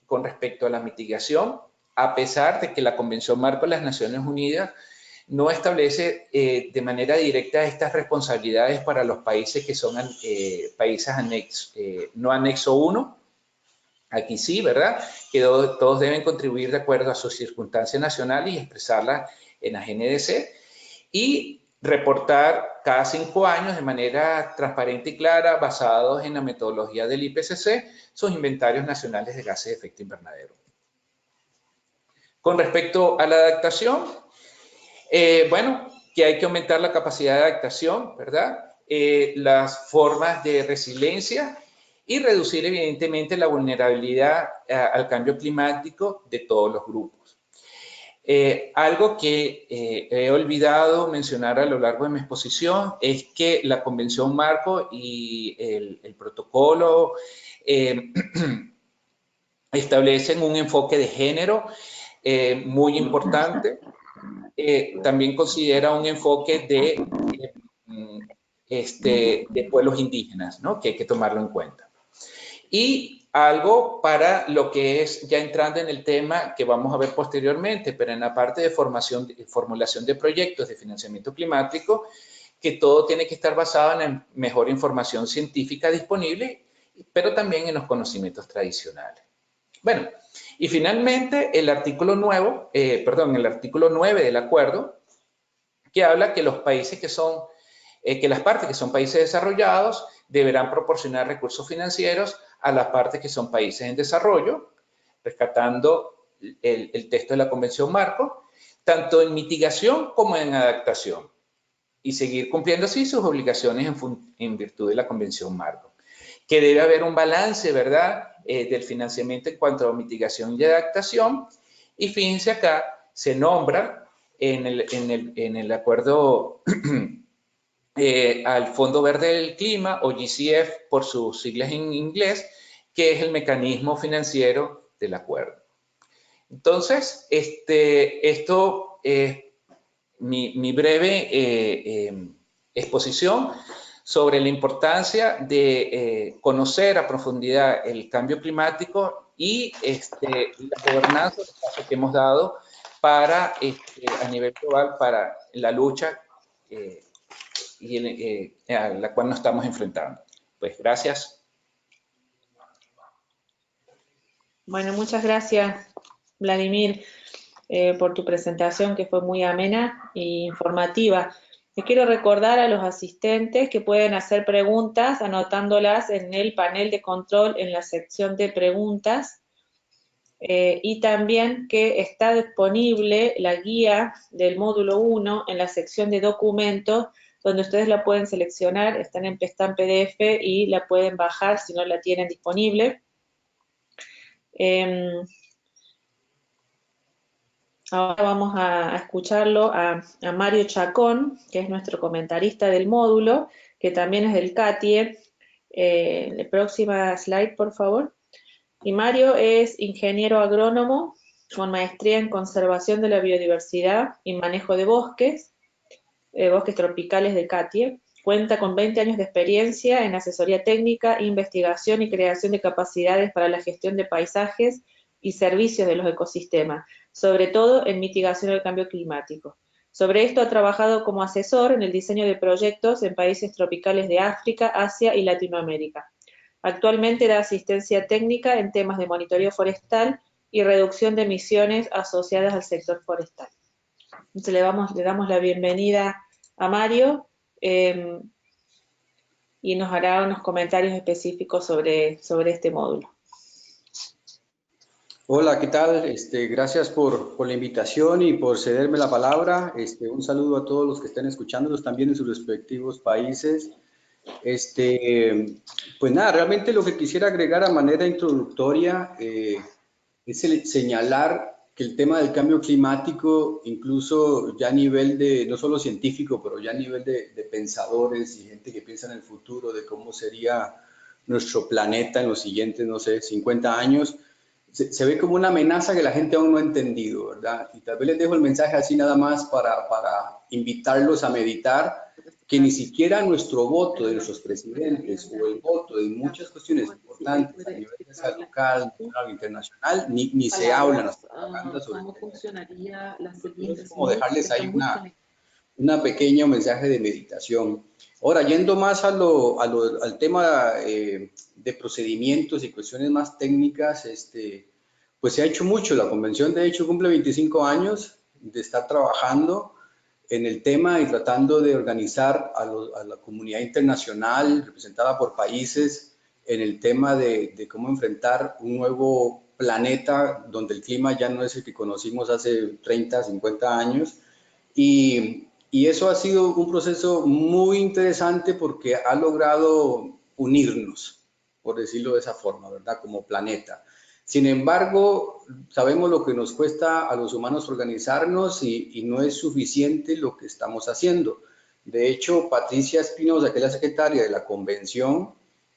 con respecto a la mitigación, a pesar de que la Convención Marco de las Naciones Unidas no establece de manera directa estas responsabilidades para los países que son países no anexo 1. Aquí sí, ¿verdad? Que todos deben contribuir de acuerdo a sus circunstancias nacionales y expresarlas en la GNDC. Y reportar cada 5 años de manera transparente y clara, basados en la metodología del IPCC, sus inventarios nacionales de gases de efecto invernadero. Con respecto a la adaptación, bueno, que hay que aumentar la capacidad de adaptación, ¿verdad? Las formas de resiliencia y reducir evidentemente la vulnerabilidad al cambio climático de todos los grupos. Algo que he olvidado mencionar a lo largo de mi exposición es que la Convención Marco y el protocolo establecen un enfoque de género muy importante. También considera un enfoque de pueblos indígenas, ¿no? Que hay que tomarlo en cuenta. Y algo para lo que es, ya entrando en el tema que vamos a ver posteriormente, pero en la parte de formulación de proyectos de financiamiento climático, que todo tiene que estar basado en la mejor información científica disponible, pero también en los conocimientos tradicionales. Bueno, y finalmente el artículo 9 del acuerdo, que habla que los países que las partes que son países desarrollados deberán proporcionar recursos financieros a las partes que son países en desarrollo, rescatando el texto de la Convención Marco, tanto en mitigación como en adaptación, y seguir cumpliendo así sus obligaciones en virtud de la Convención Marco. Que debe haber un balance, ¿verdad?, del financiamiento en cuanto a mitigación y adaptación. Y fíjense acá, se nombra en el acuerdo al Fondo Verde del Clima, o GCF por sus siglas en inglés, que es el mecanismo financiero del acuerdo. Entonces, esto es mi breve exposición sobre la importancia de conocer a profundidad el cambio climático y la gobernanza que hemos dado para, a nivel global, para la lucha a la cual nos estamos enfrentando. Pues gracias. Bueno, muchas gracias, Vladimir, por tu presentación, que fue muy amena e informativa. Les quiero recordar a los asistentes que pueden hacer preguntas anotándolas en el panel de control en la sección de preguntas, y también que está disponible la guía del módulo 1 en la sección de documentos, donde ustedes la pueden seleccionar, está en PDF y la pueden bajar si no la tienen disponible. Ahora vamos a escucharlo a Mario Chacón, que es nuestro comentarista del módulo, que también es del CATIE. La próxima slide, por favor. Y Mario es ingeniero agrónomo con maestría en conservación de la biodiversidad y manejo de bosques tropicales del CATIE. Cuenta con 20 años de experiencia en asesoría técnica, investigación y creación de capacidades para la gestión de paisajes y servicios de los ecosistemas, sobre todo en mitigación del cambio climático. Sobre esto ha trabajado como asesor en el diseño de proyectos en países tropicales de África, Asia y Latinoamérica. Actualmente da asistencia técnica en temas de monitoreo forestal y reducción de emisiones asociadas al sector forestal. Entonces le damos la bienvenida a Mario y nos hará unos comentarios específicos sobre este módulo. Hola, ¿qué tal? Gracias por la invitación y por cederme la palabra. Un saludo a todos los que estén escuchándonos también en sus respectivos países. Pues nada, realmente lo que quisiera agregar a manera introductoria es señalar que el tema del cambio climático, incluso ya a nivel de, no solo científico, pero ya a nivel de pensadores y gente que piensa en el futuro, de cómo sería nuestro planeta en los siguientes, no sé, 50 años, se ve como una amenaza que la gente aún no ha entendido, ¿verdad? Y tal vez les dejo el mensaje así nada más para invitarlos a meditar que ni siquiera nuestro voto de nuestros presidentes o el voto de muchas cuestiones importantes a nivel de salud local, nacional o internacional, ni se hablan las propagandas sobre cómo funcionaría la siguiente. es como dejarles ahí una pequeña mensaje de meditación. Ahora, yendo más al tema de procedimientos y cuestiones más técnicas, pues se ha hecho mucho. La convención, de hecho, cumple 25 años de estar trabajando en el tema y tratando de organizar a la comunidad internacional representada por países en el tema de cómo enfrentar un nuevo planeta donde el clima ya no es el que conocimos hace 30, 50 años. Y eso ha sido un proceso muy interesante porque ha logrado unirnos, por decirlo de esa forma, ¿verdad? Como planeta. Sin embargo, sabemos lo que nos cuesta a los humanos organizarnos y no es suficiente lo que estamos haciendo. De hecho, Patricia Espinosa, que es la secretaria de la convención,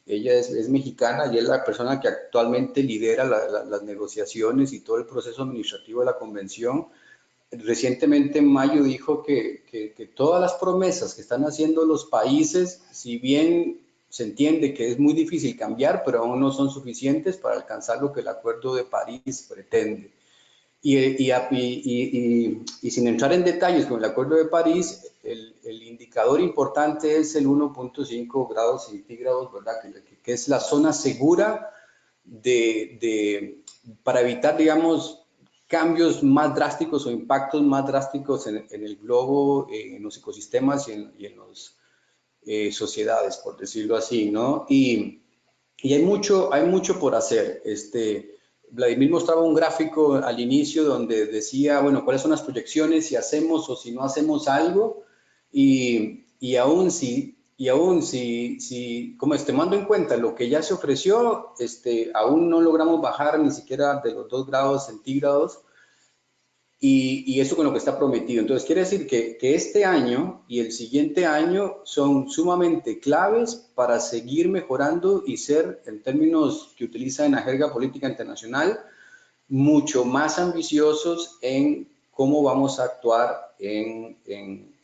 ella es mexicana y es la persona que actualmente lidera las negociaciones y todo el proceso administrativo de la convención. Recientemente en mayo dijo que todas las promesas que están haciendo los países, si bien se entiende que es muy difícil cambiar, pero aún no son suficientes para alcanzar lo que el Acuerdo de París pretende. Y sin entrar en detalles con el Acuerdo de París, el indicador importante es el 1.5 grados centígrados, ¿verdad? Que es la zona segura para evitar, digamos, cambios más drásticos o impactos más drásticos en el globo, en los ecosistemas y en las sociedades, por decirlo así, ¿no? Y hay mucho por hacer. Vladimir mostraba un gráfico al inicio donde decía, bueno, cuáles son las proyecciones si hacemos o si no hacemos algo, y aún si como tomando en cuenta lo que ya se ofreció, aún no logramos bajar ni siquiera de los 2 grados centígrados, y eso con lo que está prometido. Entonces quiere decir que este año y el siguiente año son sumamente claves para seguir mejorando y ser, en términos que utiliza en la jerga política internacional, mucho más ambiciosos en cómo vamos a actuar en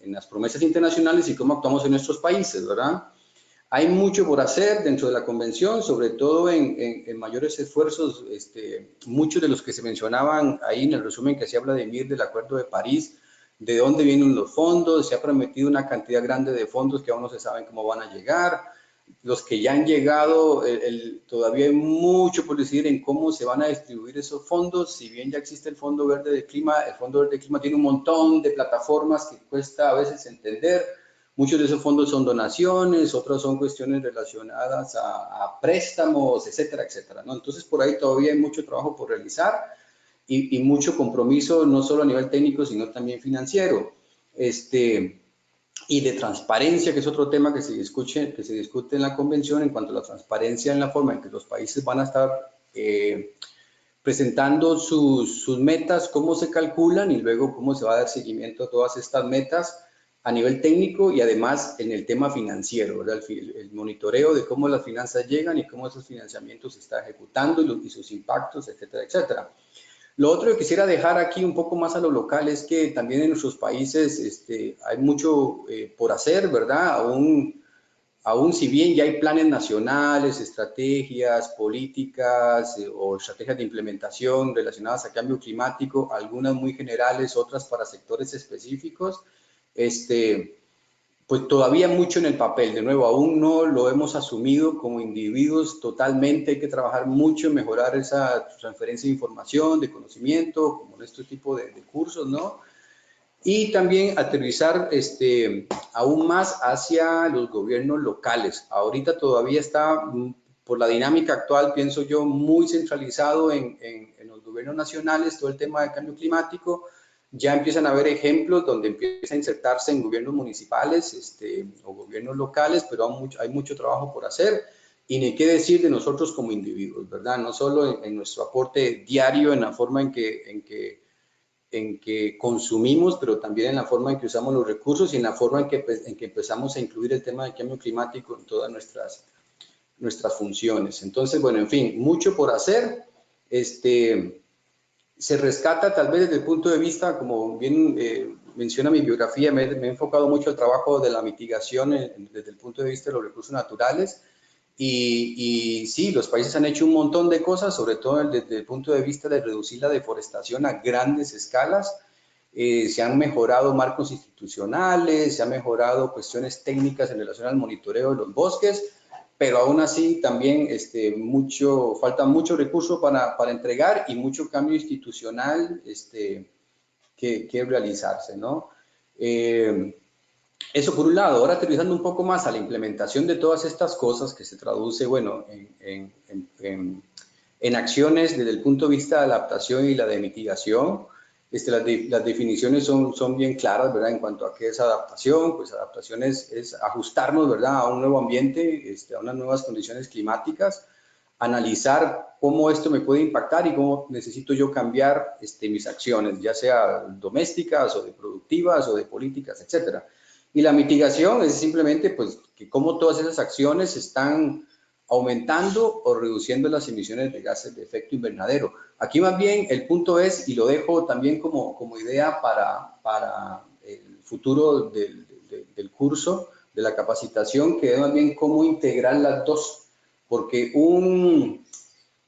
las promesas internacionales y cómo actuamos en nuestros países, ¿verdad? Hay mucho por hacer dentro de la convención, sobre todo en mayores esfuerzos, muchos de los que se mencionaban ahí en el resumen que se habla del Acuerdo de París, de dónde vienen los fondos, se ha prometido una cantidad grande de fondos que aún no se saben cómo van a llegar, los que ya han llegado, todavía hay mucho por decidir en cómo se van a distribuir esos fondos. Si bien ya existe el Fondo Verde del Clima, el Fondo Verde del Clima tiene un montón de plataformas que cuesta a veces entender. Muchos de esos fondos son donaciones, otros son cuestiones relacionadas a préstamos, etcétera, etcétera, ¿no? Entonces, por ahí todavía hay mucho trabajo por realizar y mucho compromiso, no solo a nivel técnico, sino también financiero. Y de transparencia, que es otro tema que se discute en la convención en cuanto a la transparencia en la forma en que los países van a estar presentando sus metas, cómo se calculan y luego cómo se va a dar seguimiento a todas estas metas a nivel técnico y además en el tema financiero, ¿verdad? El monitoreo de cómo las finanzas llegan y cómo esos financiamientos se están ejecutando y sus impactos, etcétera, etcétera. Lo otro que quisiera dejar aquí un poco más a lo local es que también en nuestros países hay mucho por hacer, ¿verdad? Aún si bien ya hay planes nacionales, estrategias, políticas o estrategias de implementación relacionadas a cambio climático, algunas muy generales, otras para sectores específicos, pues todavía mucho en el papel. De nuevo, aún no lo hemos asumido como individuos totalmente. Hay que trabajar mucho en mejorar esa transferencia de información, de conocimiento, como en este tipo de cursos, ¿no? Y también aterrizar aún más hacia los gobiernos locales. Ahorita todavía está, por la dinámica actual, pienso yo, muy centralizado en los gobiernos nacionales, todo el tema de cambio climático. Ya empiezan a haber ejemplos donde empieza a insertarse en gobiernos municipales o gobiernos locales, pero hay mucho trabajo por hacer. Y ni qué decir de nosotros como individuos, ¿verdad? No solo en nuestro aporte diario, en la forma en que consumimos, pero también en la forma en que usamos los recursos y en la forma en que empezamos a incluir el tema del cambio climático en todas nuestras nuestras funciones. Entonces, bueno, en fin, mucho por hacer. Se rescata tal vez desde el punto de vista, como bien menciona mi biografía, me he enfocado mucho al trabajo de la mitigación desde el punto de vista de los recursos naturales. Y sí, los países han hecho un montón de cosas, sobre todo desde el punto de vista de reducir la deforestación a grandes escalas. Se han mejorado marcos institucionales, se han mejorado cuestiones técnicas en relación al monitoreo de los bosques, pero aún así también falta mucho recurso para entregar y mucho cambio institucional que realizarse, ¿no? Eso por un lado. Ahora aterrizando un poco más a la implementación de todas estas cosas que se traduce, bueno, en acciones desde el punto de vista de adaptación y la de mitigación. Las definiciones son bien claras, ¿verdad? En cuanto a qué es adaptación, pues adaptación es ajustarnos, ¿verdad? A un nuevo ambiente, a unas nuevas condiciones climáticas, analizar cómo esto me puede impactar y cómo necesito yo cambiar mis acciones, ya sea domésticas o de productivas o de políticas, etcétera. Y la mitigación es simplemente, pues, que cómo todas esas acciones están aumentando o reduciendo las emisiones de gases de efecto invernadero. Aquí más bien el punto es, y lo dejo también como idea para el futuro del curso, de la capacitación, que es más bien cómo integrar las dos, porque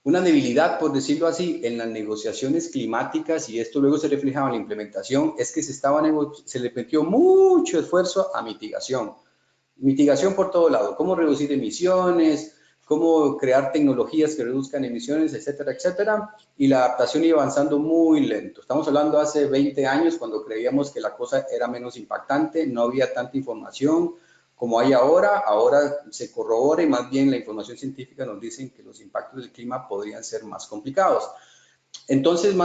una debilidad, por decirlo así, en las negociaciones climáticas, y esto luego se reflejaba en la implementación, es que se le metió mucho esfuerzo a mitigación. Mitigación por todo lado, cómo reducir emisiones, cómo crear tecnologías que reduzcan emisiones, etcétera, etcétera, y la adaptación iba avanzando muy lento. Estamos hablando hace 20 años, cuando creíamos que la cosa era menos impactante, no había tanta información como hay ahora se corrobora y más bien la información científica nos dice que los impactos del clima podrían ser más complicados. Entonces,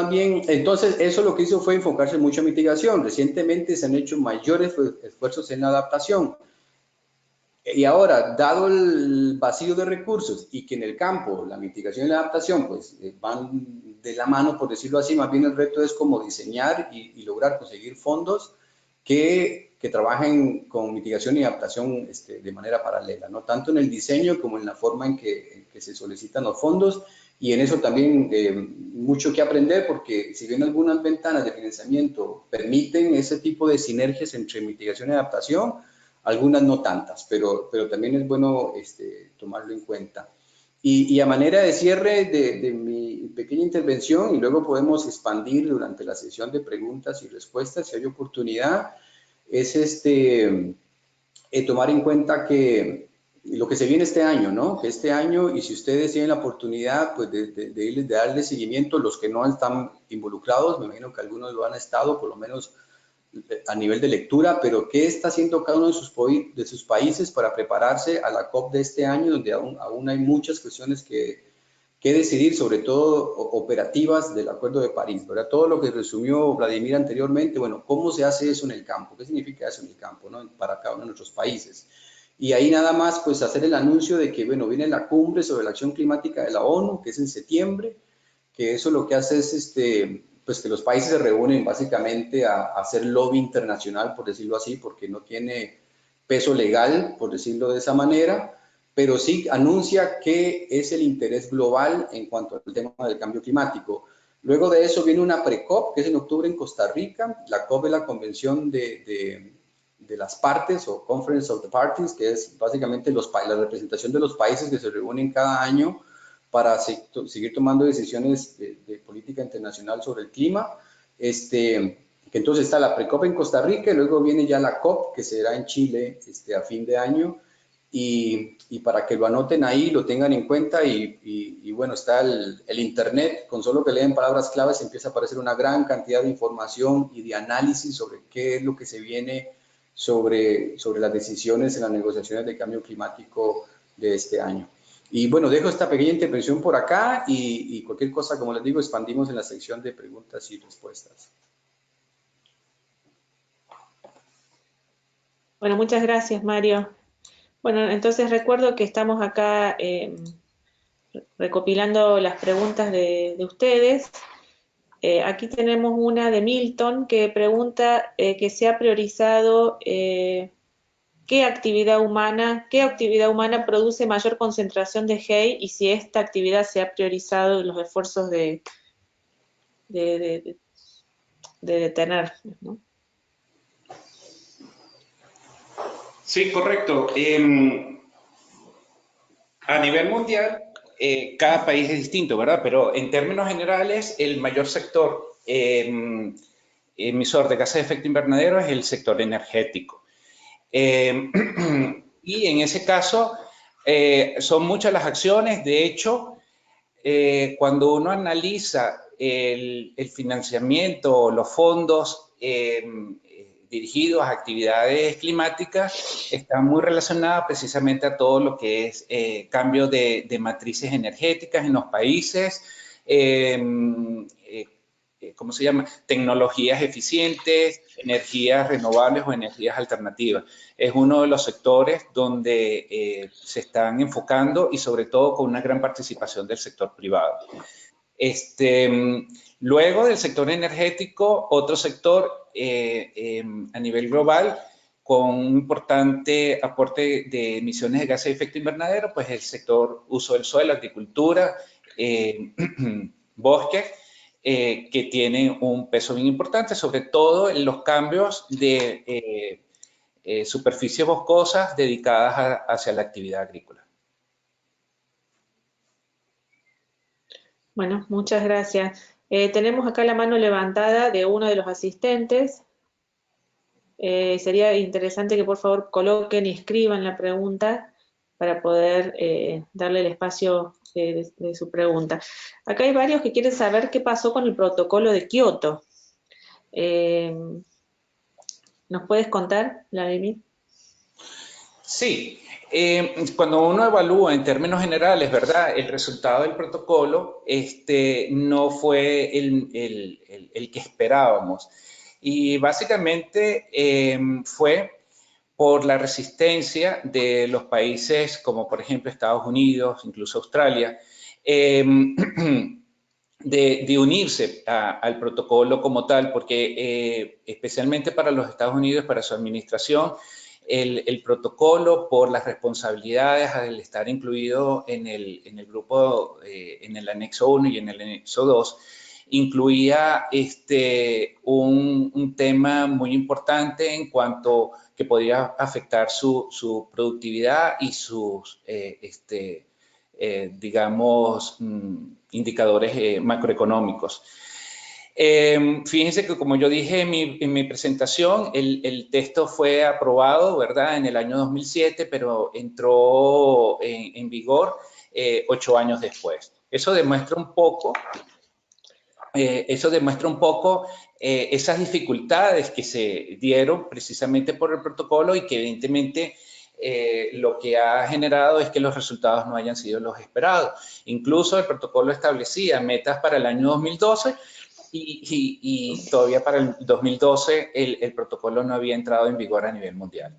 eso lo que hizo fue enfocarse mucho en mitigación. Recientemente se han hecho mayores esfuerzos en la adaptación. Y ahora, dado el vacío de recursos y que en el campo la mitigación y la adaptación pues van de la mano, por decirlo así, más bien el reto es como diseñar y lograr conseguir fondos que trabajen con mitigación y adaptación de manera paralela, ¿no? Tanto en el diseño como en la forma en que se solicitan los fondos, y en eso también mucho que aprender, porque si bien algunas ventanas de financiamiento permiten ese tipo de sinergias entre mitigación y adaptación, algunas no tantas, pero también es bueno tomarlo en cuenta. Y a manera de cierre de mi pequeña intervención, y luego podemos expandir durante la sesión de preguntas y respuestas, si hay oportunidad, es tomar en cuenta que lo que se viene este año, ¿no? Que este año, y si ustedes tienen la oportunidad, pues de darle seguimiento, los que no están involucrados, me imagino que algunos lo han estado, por lo menos a nivel de lectura, pero ¿qué está haciendo cada uno de sus países para prepararse a la COP de este año, donde aún hay muchas cuestiones que decidir, sobre todo operativas del Acuerdo de París, ¿verdad? Todo lo que resumió Vladimir anteriormente, bueno, ¿cómo se hace eso en el campo? ¿Qué significa eso en el campo, ¿no? Para cada uno de nuestros países. Y ahí nada más, pues, hacer el anuncio de que, bueno, viene la cumbre sobre la acción climática de la ONU, que es en septiembre, que eso lo que hace es, pues, que los países se reúnen básicamente a hacer lobby internacional, por decirlo así, porque no tiene peso legal, por decirlo de esa manera, pero sí anuncia que es el interés global en cuanto al tema del cambio climático. Luego de eso viene una pre-COP, que es en octubre en Costa Rica. La COP es la convención de las partes, o Conference of the Parties, que es básicamente la representación de los países que se reúnen cada año para seguir tomando decisiones de política internacional sobre el clima. Que entonces está la pre-COP en Costa Rica, y luego viene ya la COP, que será en Chile a fin de año, y para que lo anoten ahí, lo tengan en cuenta, y bueno, está el internet, con solo que leen palabras claves empieza a aparecer una gran cantidad de información y de análisis sobre qué es lo que se viene sobre las decisiones en las negociaciones de cambio climático de este año. Y bueno, dejo esta pequeña intervención por acá, y cualquier cosa, como les digo, expandimos en la sección de preguntas y respuestas. Bueno, muchas gracias, Mario. Bueno, entonces recuerdo que estamos acá recopilando las preguntas de ustedes. Aquí tenemos una de Milton que pregunta que se ha priorizado qué actividad humana produce mayor concentración de HEI y si esta actividad se ha priorizado en los esfuerzos de detener, ¿no? Sí, correcto. A nivel mundial, cada país es distinto, ¿verdad? Pero en términos generales, el mayor sector emisor de gases de efecto invernadero es el sector energético. Y en ese caso, son muchas las acciones. De hecho, cuando uno analiza el financiamiento, los fondos dirigidos a actividades climáticas, está muy relacionada precisamente a todo lo que es cambio de matrices energéticas en los países, ¿cómo se llama? Tecnologías eficientes, energías renovables o energías alternativas. Es uno de los sectores donde se están enfocando y sobre todo con una gran participación del sector privado. Luego del sector energético, otro sector a nivel global con un importante aporte de emisiones de gases de efecto invernadero, pues el sector uso del suelo, agricultura, bosques, que tienen un peso bien importante, sobre todo en los cambios de superficies boscosas dedicadas hacia la actividad agrícola. Bueno, muchas gracias. Tenemos acá la mano levantada de uno de los asistentes. Sería interesante que por favor coloquen y escriban la pregunta para poder darle el espacio de su pregunta. Acá hay varios que quieren saber qué pasó con el protocolo de Kioto. ¿Nos puedes contar, Vladimir? Sí, cuando uno evalúa en términos generales, ¿verdad? El resultado del protocolo no fue el que esperábamos. Y básicamente fue por la resistencia de los países como por ejemplo Estados Unidos, incluso Australia, de unirse al protocolo como tal, porque especialmente para los Estados Unidos, para su administración, el protocolo, por las responsabilidades al estar incluido en el grupo, en el anexo 1 y en el anexo 2, incluía un tema muy importante en cuanto que podía afectar su productividad y sus, digamos, indicadores macroeconómicos. Fíjense que, como yo dije en mi presentación, el texto fue aprobado, ¿verdad?, en el año 2007, pero entró en vigor 8 años después. Eso demuestra un poco esas dificultades que se dieron precisamente por el protocolo y que evidentemente lo que ha generado es que los resultados no hayan sido los esperados. Incluso el protocolo establecía metas para el año 2012 y todavía para el 2012 el protocolo no había entrado en vigor a nivel mundial.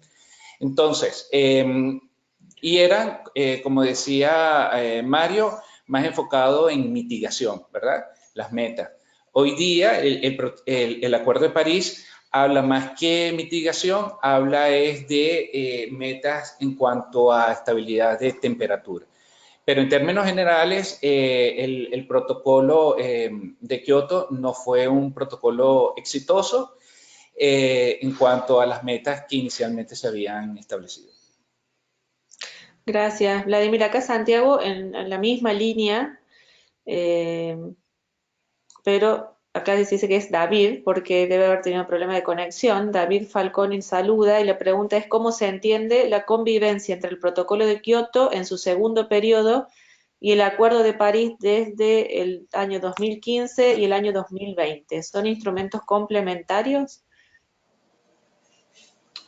Entonces, y eran, como decía Mario, más enfocado en mitigación, ¿verdad? Las metas. Hoy día el Acuerdo de París habla más que mitigación, habla es de metas en cuanto a estabilidad de temperatura. Pero en términos generales, el protocolo de Kioto no fue un protocolo exitoso en cuanto a las metas que inicialmente se habían establecido. Gracias, Vladimir. Acá Santiago, en la misma línea, pero acá dice que es David, porque debe haber tenido un problema de conexión. David Falconi saluda y la pregunta es cómo se entiende la convivencia entre el protocolo de Kioto en su segundo periodo y el Acuerdo de París desde el año 2015 y el año 2020. ¿Son instrumentos complementarios?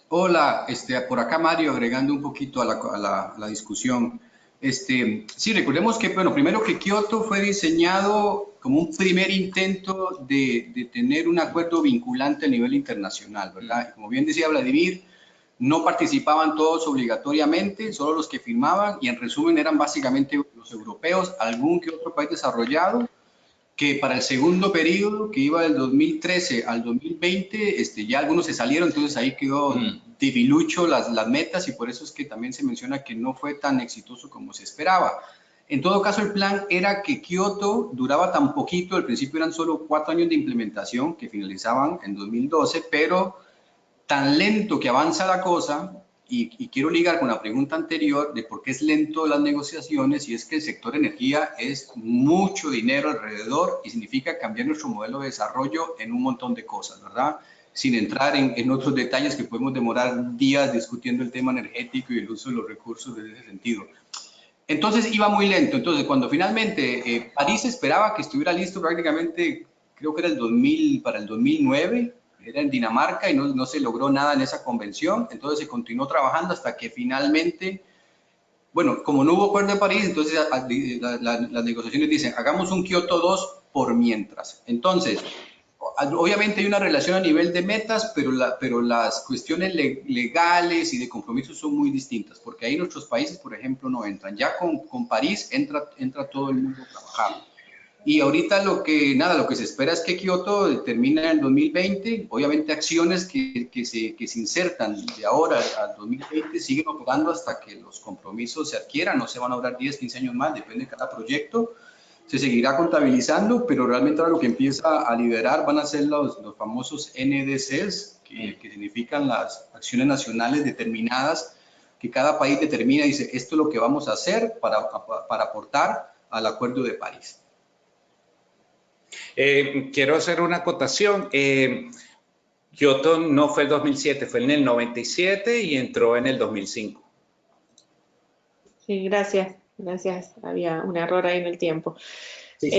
Hola, por acá Mario, agregando un poquito a la discusión. Sí, recordemos que, bueno, primero que Kioto fue diseñado como un primer intento de tener un acuerdo vinculante a nivel internacional, ¿verdad? Como bien decía Vladimir, no participaban todos obligatoriamente, solo los que firmaban, y en resumen eran básicamente los europeos, algún que otro país desarrollado, que para el segundo periodo, que iba del 2013 al 2020, ya algunos se salieron, entonces ahí quedó debilucho las metas y por eso es que también se menciona que no fue tan exitoso como se esperaba. En todo caso, el plan era que Kioto duraba tan poquito, al principio eran solo 4 años de implementación que finalizaban en 2012, pero tan lento que avanza la cosa, y quiero ligar con la pregunta anterior de por qué es lento las negociaciones, y es que el sector energía es mucho dinero alrededor y significa cambiar nuestro modelo de desarrollo en un montón de cosas, ¿verdad? Sin entrar en otros detalles que podemos demorar días discutiendo el tema energético y el uso de los recursos en ese sentido. Entonces iba muy lento. Entonces cuando finalmente París esperaba que estuviera listo prácticamente, creo que era para el 2009, era en Dinamarca y no se logró nada en esa convención, entonces se continuó trabajando hasta que finalmente, bueno, como no hubo acuerdo de París, entonces las negociaciones dicen, hagamos un Kioto 2 por mientras. Entonces, obviamente hay una relación a nivel de metas, pero las cuestiones legales y de compromisos son muy distintas, porque ahí nuestros países, por ejemplo, no entran. Ya con París entra todo el mundo a trabajar. Y ahorita lo que se espera es que Kioto termine en el 2020. Obviamente acciones que se insertan de ahora al 2020 siguen operando hasta que los compromisos se adquieran. No se van a durar 10, 15 años más, depende de cada proyecto. Se seguirá contabilizando, pero realmente ahora lo que empieza a liderar van a ser los famosos NDCs, que significan las acciones nacionales determinadas, que cada país determina y dice, esto es lo que vamos a hacer para aportar al Acuerdo de París. Quiero hacer una acotación. Kioto no fue el 2007, fue en el 97 y entró en el 2005. Sí, gracias. Había un error ahí en el tiempo. Sí.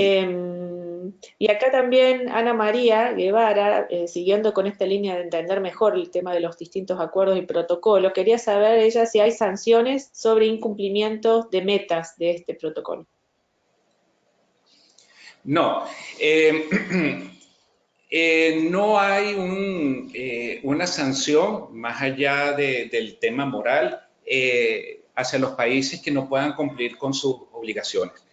Y acá también Ana María Guevara, siguiendo con esta línea de entender mejor el tema de los distintos acuerdos y protocolos, quería saber ella si hay sanciones sobre incumplimientos de metas de este protocolo. No, no hay una sanción más allá del tema moral hacia los países que no puedan cumplir con sus obligaciones.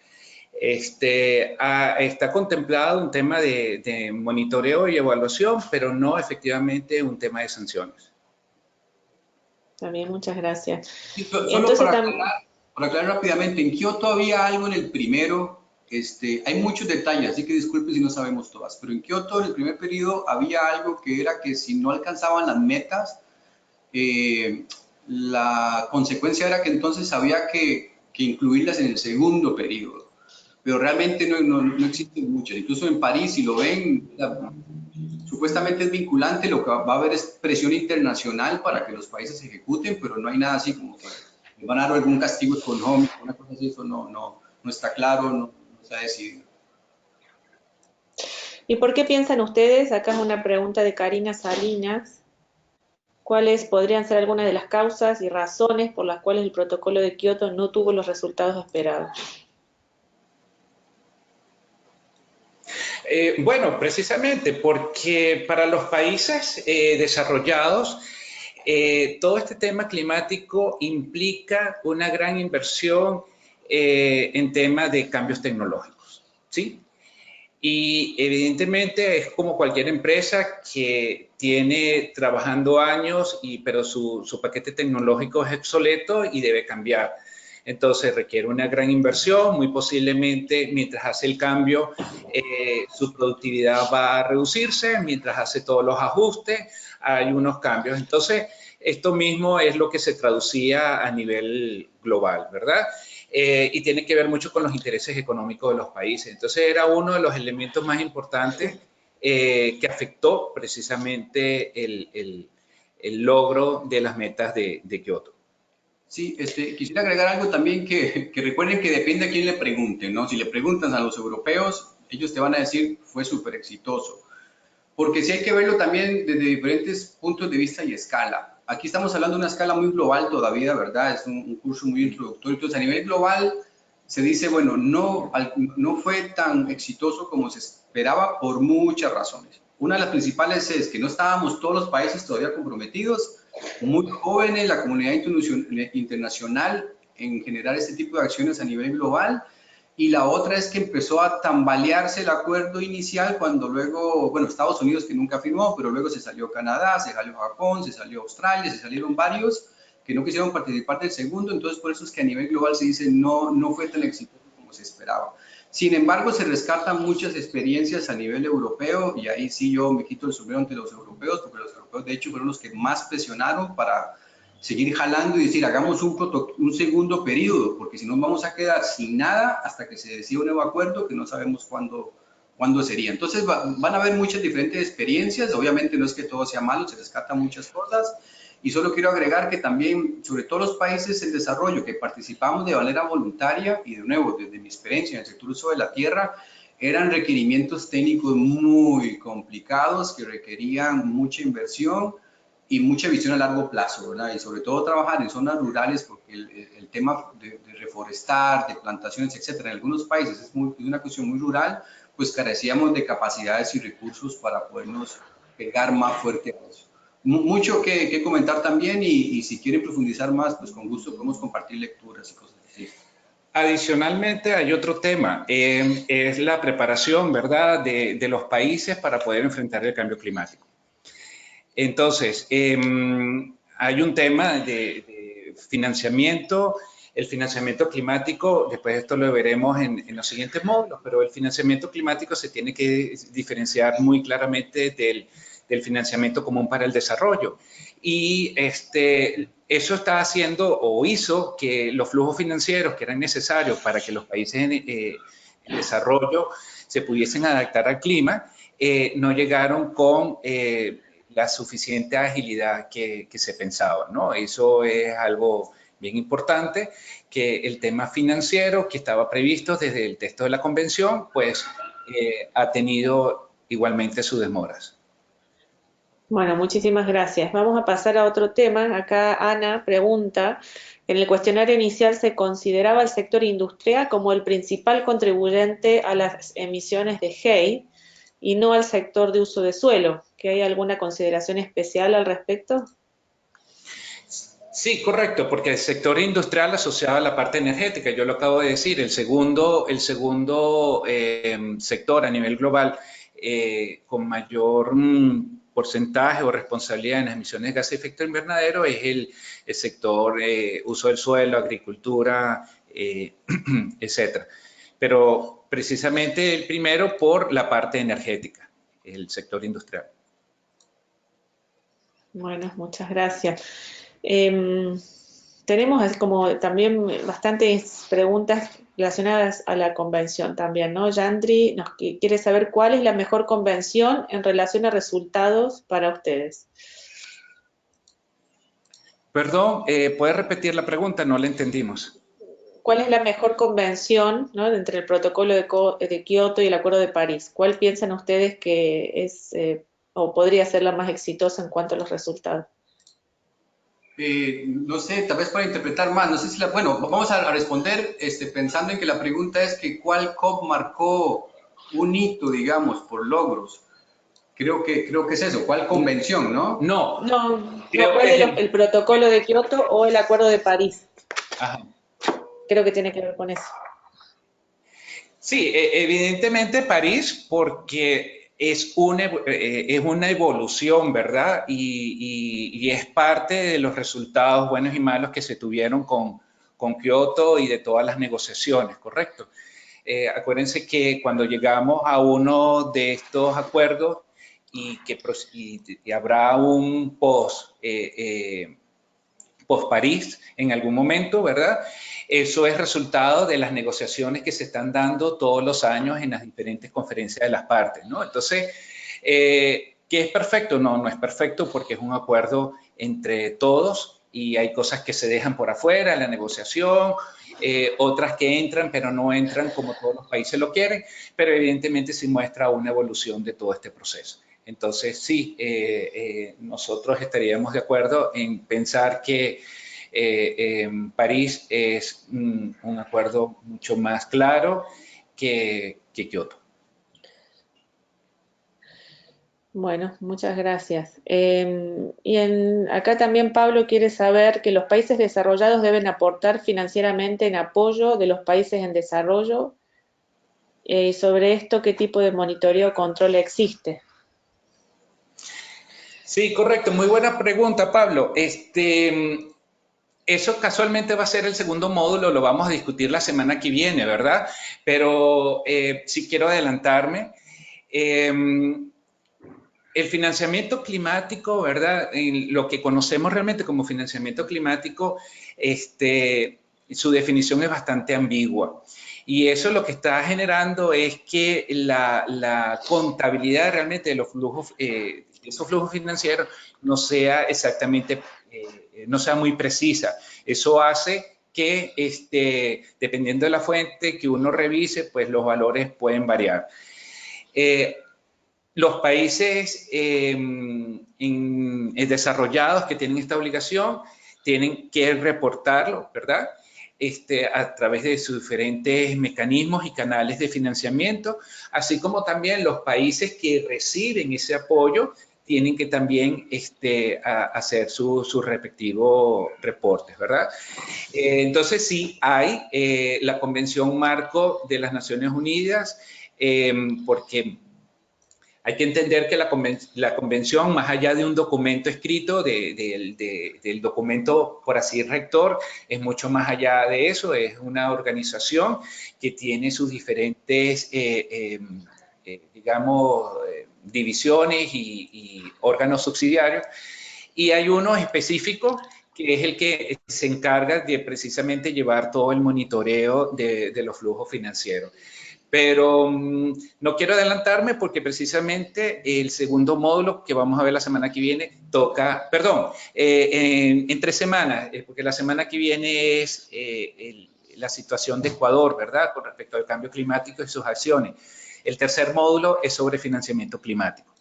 Está contemplado un tema de monitoreo y evaluación, pero no efectivamente un tema de sanciones. También, muchas gracias. Solo entonces, para aclarar rápidamente, en Kioto había algo en el primero. Hay muchos detalles, así que disculpe si no sabemos todas, pero en Kioto, en el primer periodo, había algo que era que si no alcanzaban las metas, la consecuencia era que entonces había que incluirlas en el segundo periodo. Pero realmente no existen muchas. Incluso en París, si lo ven, supuestamente es vinculante, lo que va a haber es presión internacional para que los países ejecuten, pero no hay nada así como que van a dar algún castigo económico, una cosa así, eso no está claro, no se ha decidido. ¿Y por qué piensan ustedes? Acá es una pregunta de Karina Salinas. ¿Cuáles podrían ser algunas de las causas y razones por las cuales el protocolo de Kioto no tuvo los resultados esperados? Bueno, precisamente porque para los países desarrollados, todo este tema climático implica una gran inversión en temas de cambios tecnológicos, ¿sí? Y evidentemente es como cualquier empresa que tiene trabajando años, pero su paquete tecnológico es obsoleto y debe cambiar. Entonces requiere una gran inversión, muy posiblemente mientras hace el cambio su productividad va a reducirse, mientras hace todos los ajustes hay unos cambios. Entonces esto mismo es lo que se traducía a nivel global, ¿verdad? Y tiene que ver mucho con los intereses económicos de los países. Entonces era uno de los elementos más importantes que afectó precisamente el logro de las metas de Kioto. Sí, quisiera agregar algo también que recuerden que depende a quién le pregunten, ¿no? Si le preguntan a los europeos, ellos te van a decir fue súper exitoso. Porque sí hay que verlo también desde diferentes puntos de vista y escala. Aquí estamos hablando de una escala muy global todavía, ¿verdad? Es un curso muy introductorio. Entonces, a nivel global se dice, bueno, no fue tan exitoso como se esperaba por muchas razones. Una de las principales es que no estábamos todos los países todavía comprometidos, muy jóvenes, la comunidad internacional en generar este tipo de acciones a nivel global, y la otra es que empezó a tambalearse el acuerdo inicial cuando luego, bueno, Estados Unidos que nunca firmó, pero luego se salió Canadá, se salió Japón, se salió Australia, se salieron varios que no quisieron participar del segundo, entonces por eso es que a nivel global se dice no fue tan exitoso como se esperaba. Sin embargo, se rescatan muchas experiencias a nivel europeo y ahí sí yo me quito el sombrero ante los europeos, porque los europeos de hecho fueron los que más presionaron para seguir jalando y decir, hagamos un segundo periodo, porque si no vamos a quedar sin nada hasta que se decida un nuevo acuerdo que no sabemos cuándo sería. Entonces van a haber muchas diferentes experiencias, obviamente no es que todo sea malo, se rescatan muchas cosas, y solo quiero agregar que también, sobre todo los países en desarrollo que participamos de manera voluntaria, y de nuevo, desde mi experiencia en el sector uso de la tierra, eran requerimientos técnicos muy complicados que requerían mucha inversión y mucha visión a largo plazo, ¿verdad? Y sobre todo trabajar en zonas rurales, porque el tema de reforestar, de plantaciones, etcétera, en algunos países es una cuestión muy rural, pues carecíamos de capacidades y recursos para podernos pegar más fuerte a eso. Mucho que comentar también y si quieren profundizar más, pues con gusto podemos compartir lecturas y cosas así. Adicionalmente hay otro tema, es la preparación, ¿verdad?, de los países para poder enfrentar el cambio climático. Entonces, hay un tema de financiamiento, el financiamiento climático, después esto lo veremos en los siguientes módulos, pero el financiamiento climático se tiene que diferenciar muy claramente del financiamiento común para el desarrollo. Y eso está haciendo o hizo que los flujos financieros que eran necesarios para que los países en desarrollo se pudiesen adaptar al clima, no llegaron con la suficiente agilidad que se pensaba, ¿no? Eso es algo bien importante, que el tema financiero que estaba previsto desde el texto de la convención, pues ha tenido igualmente sus demoras. Bueno, muchísimas gracias. Vamos a pasar a otro tema. Acá Ana pregunta, en el cuestionario inicial se consideraba el sector industrial como el principal contribuyente a las emisiones de GEI y no al sector de uso de suelo. ¿Que hay alguna consideración especial al respecto? Sí, correcto, porque el sector industrial asociado a la parte energética, yo lo acabo de decir, el segundo sector a nivel global con mayor porcentaje o responsabilidad en las emisiones de gases de efecto invernadero es el sector uso del suelo, agricultura, etcétera. Pero precisamente el primero por la parte energética, el sector industrial. Bueno, muchas gracias. Tenemos como también bastantes preguntas relacionadas a la convención también, ¿no? Yandri nos quiere saber cuál es la mejor convención en relación a resultados para ustedes. Perdón, ¿puedes repetir la pregunta? No la entendimos. ¿Cuál es la mejor convención, ¿no?, entre el protocolo de Kioto y el Acuerdo de París? ¿Cuál piensan ustedes que es o podría ser la más exitosa en cuanto a los resultados? No sé, tal vez para interpretar más, no sé si bueno, vamos a responder pensando en que la pregunta es que cuál COP marcó un hito, digamos, por logros. Creo que es eso, ¿cuál convención, no? No, ¿cuál es el protocolo de Kioto o el Acuerdo de París? Ajá. Creo que tiene que ver con eso. Sí, evidentemente París, porque es una evolución, ¿verdad? Y es parte de los resultados buenos y malos que se tuvieron con Kioto y de todas las negociaciones, ¿correcto? Acuérdense que cuando llegamos a uno de estos acuerdos y habrá un post-París en algún momento, ¿verdad? Eso es resultado de las negociaciones que se están dando todos los años en las diferentes conferencias de las partes, ¿no? Entonces, ¿qué es perfecto? No, no es perfecto porque es un acuerdo entre todos y hay cosas que se dejan por afuera en la negociación, otras que entran, pero no entran como todos los países lo quieren, pero evidentemente sí muestra una evolución de todo este proceso. Entonces, sí, nosotros estaríamos de acuerdo en pensar que París es un acuerdo mucho más claro que Kioto. Bueno, muchas gracias. Acá también Pablo quiere saber que los países desarrollados deben aportar financieramente en apoyo de los países en desarrollo Sobre esto, ¿qué tipo de monitoreo o control existe? Sí, correcto. Muy buena pregunta, Pablo. Eso casualmente va a ser el segundo módulo, lo vamos a discutir la semana que viene, ¿verdad? Pero si quiero adelantarme, el financiamiento climático, ¿verdad? En lo que conocemos realmente como financiamiento climático, su definición es bastante ambigua. Y eso lo que está generando es que la contabilidad realmente de los flujos, esos flujos financieros no sea exactamente, no sea muy precisa. Eso hace que, dependiendo de la fuente que uno revise, pues los valores pueden variar. Los países desarrollados que tienen esta obligación tienen que reportarlo, ¿verdad? A través de sus diferentes mecanismos y canales de financiamiento, así como también los países que reciben ese apoyo tienen que también hacer sus respectivos reportes, ¿verdad? Entonces sí hay la Convención Marco de las Naciones Unidas, porque hay que entender que la convención, más allá de un documento escrito, del documento, por así rector, es mucho más allá de eso, es una organización que tiene sus diferentes, digamos, divisiones y órganos subsidiarios, y hay uno específico que es el que se encarga de precisamente llevar todo el monitoreo de los flujos financieros. Pero no quiero adelantarme porque precisamente el segundo módulo que vamos a ver la semana que viene toca, perdón, en 3 semanas, porque la semana que viene es la situación de Ecuador, ¿verdad? Con respecto al cambio climático y sus acciones. El tercer módulo es sobre financiamiento climático.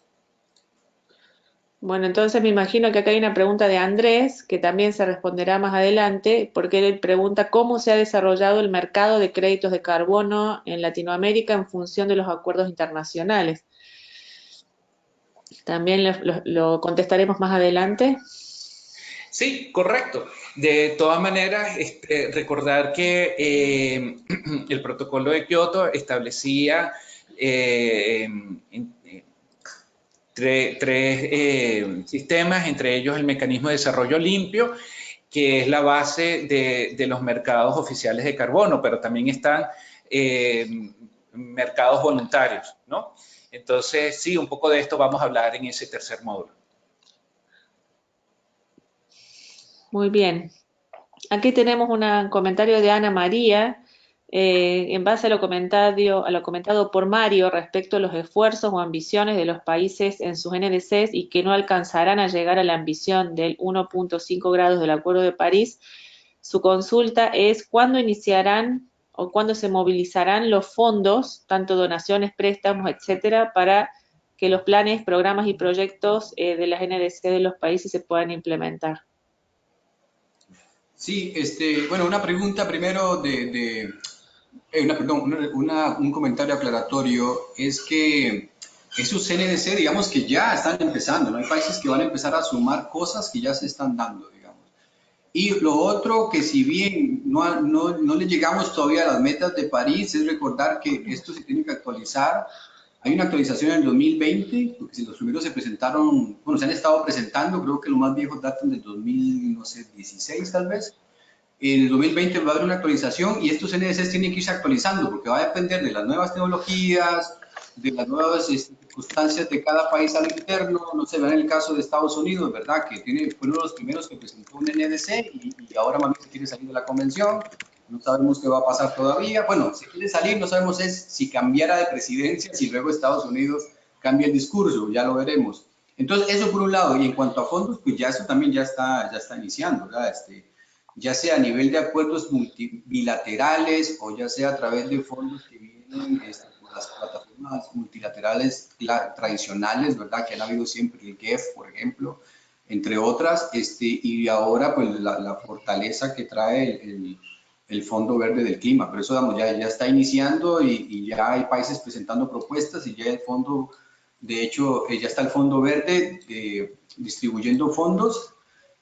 Bueno, entonces me imagino que acá hay una pregunta de Andrés, que también se responderá más adelante, porque él pregunta cómo se ha desarrollado el mercado de créditos de carbono en Latinoamérica en función de los acuerdos internacionales. También lo contestaremos más adelante. Sí, correcto. De todas maneras, recordar que el protocolo de Kioto establecía tres sistemas, entre ellos el mecanismo de desarrollo limpio, que es la base de los mercados oficiales de carbono, pero también están mercados voluntarios, ¿no? Entonces, sí, un poco de esto vamos a hablar en ese tercer módulo. Muy bien. Aquí tenemos un comentario de Ana María, en base a lo comentado por Mario respecto a los esfuerzos o ambiciones de los países en sus NDCs y que no alcanzarán a llegar a la ambición del 1.5 grados del Acuerdo de París. Su consulta es ¿cuándo iniciarán o cuándo se movilizarán los fondos, tanto donaciones, préstamos, etcétera, para que los planes, programas y proyectos de las NDC de los países se puedan implementar? Sí, bueno, una pregunta primero un comentario aclaratorio es que esos NDC, digamos que ya están empezando, ¿no? Hay países que van a empezar a sumar cosas que ya se están dando, digamos. Y lo otro, que si bien no le llegamos todavía a las metas de París, es recordar que esto se tiene que actualizar. Hay una actualización en el 2020, porque si los primeros se presentaron, bueno, se han estado presentando, creo que los más viejos datan del 2016 tal vez. En el 2020 va a haber una actualización y estos NDCs tienen que irse actualizando porque va a depender de las nuevas tecnologías, de las nuevas circunstancias de cada país al interno. No sé, vean el caso de Estados Unidos, ¿verdad? Que fue uno de los primeros que presentó un NDC y ahora más bien se quiere salir de la convención. No sabemos qué va a pasar todavía. Bueno, si quiere salir, no sabemos si cambiara de presidencia, si luego Estados Unidos cambia el discurso, ya lo veremos. Entonces, eso por un lado. Y en cuanto a fondos, pues ya eso también ya está iniciando, ¿verdad? Ya sea a nivel de acuerdos bilaterales o ya sea a través de fondos que vienen por las plataformas multilaterales tradicionales, ¿verdad? Que han habido siempre, el GEF, por ejemplo, entre otras, y ahora pues la fortaleza que trae el Fondo Verde del Clima. Pero eso, vamos, ya está iniciando y ya hay países presentando propuestas y ya el fondo, de hecho, ya está el Fondo Verde distribuyendo fondos.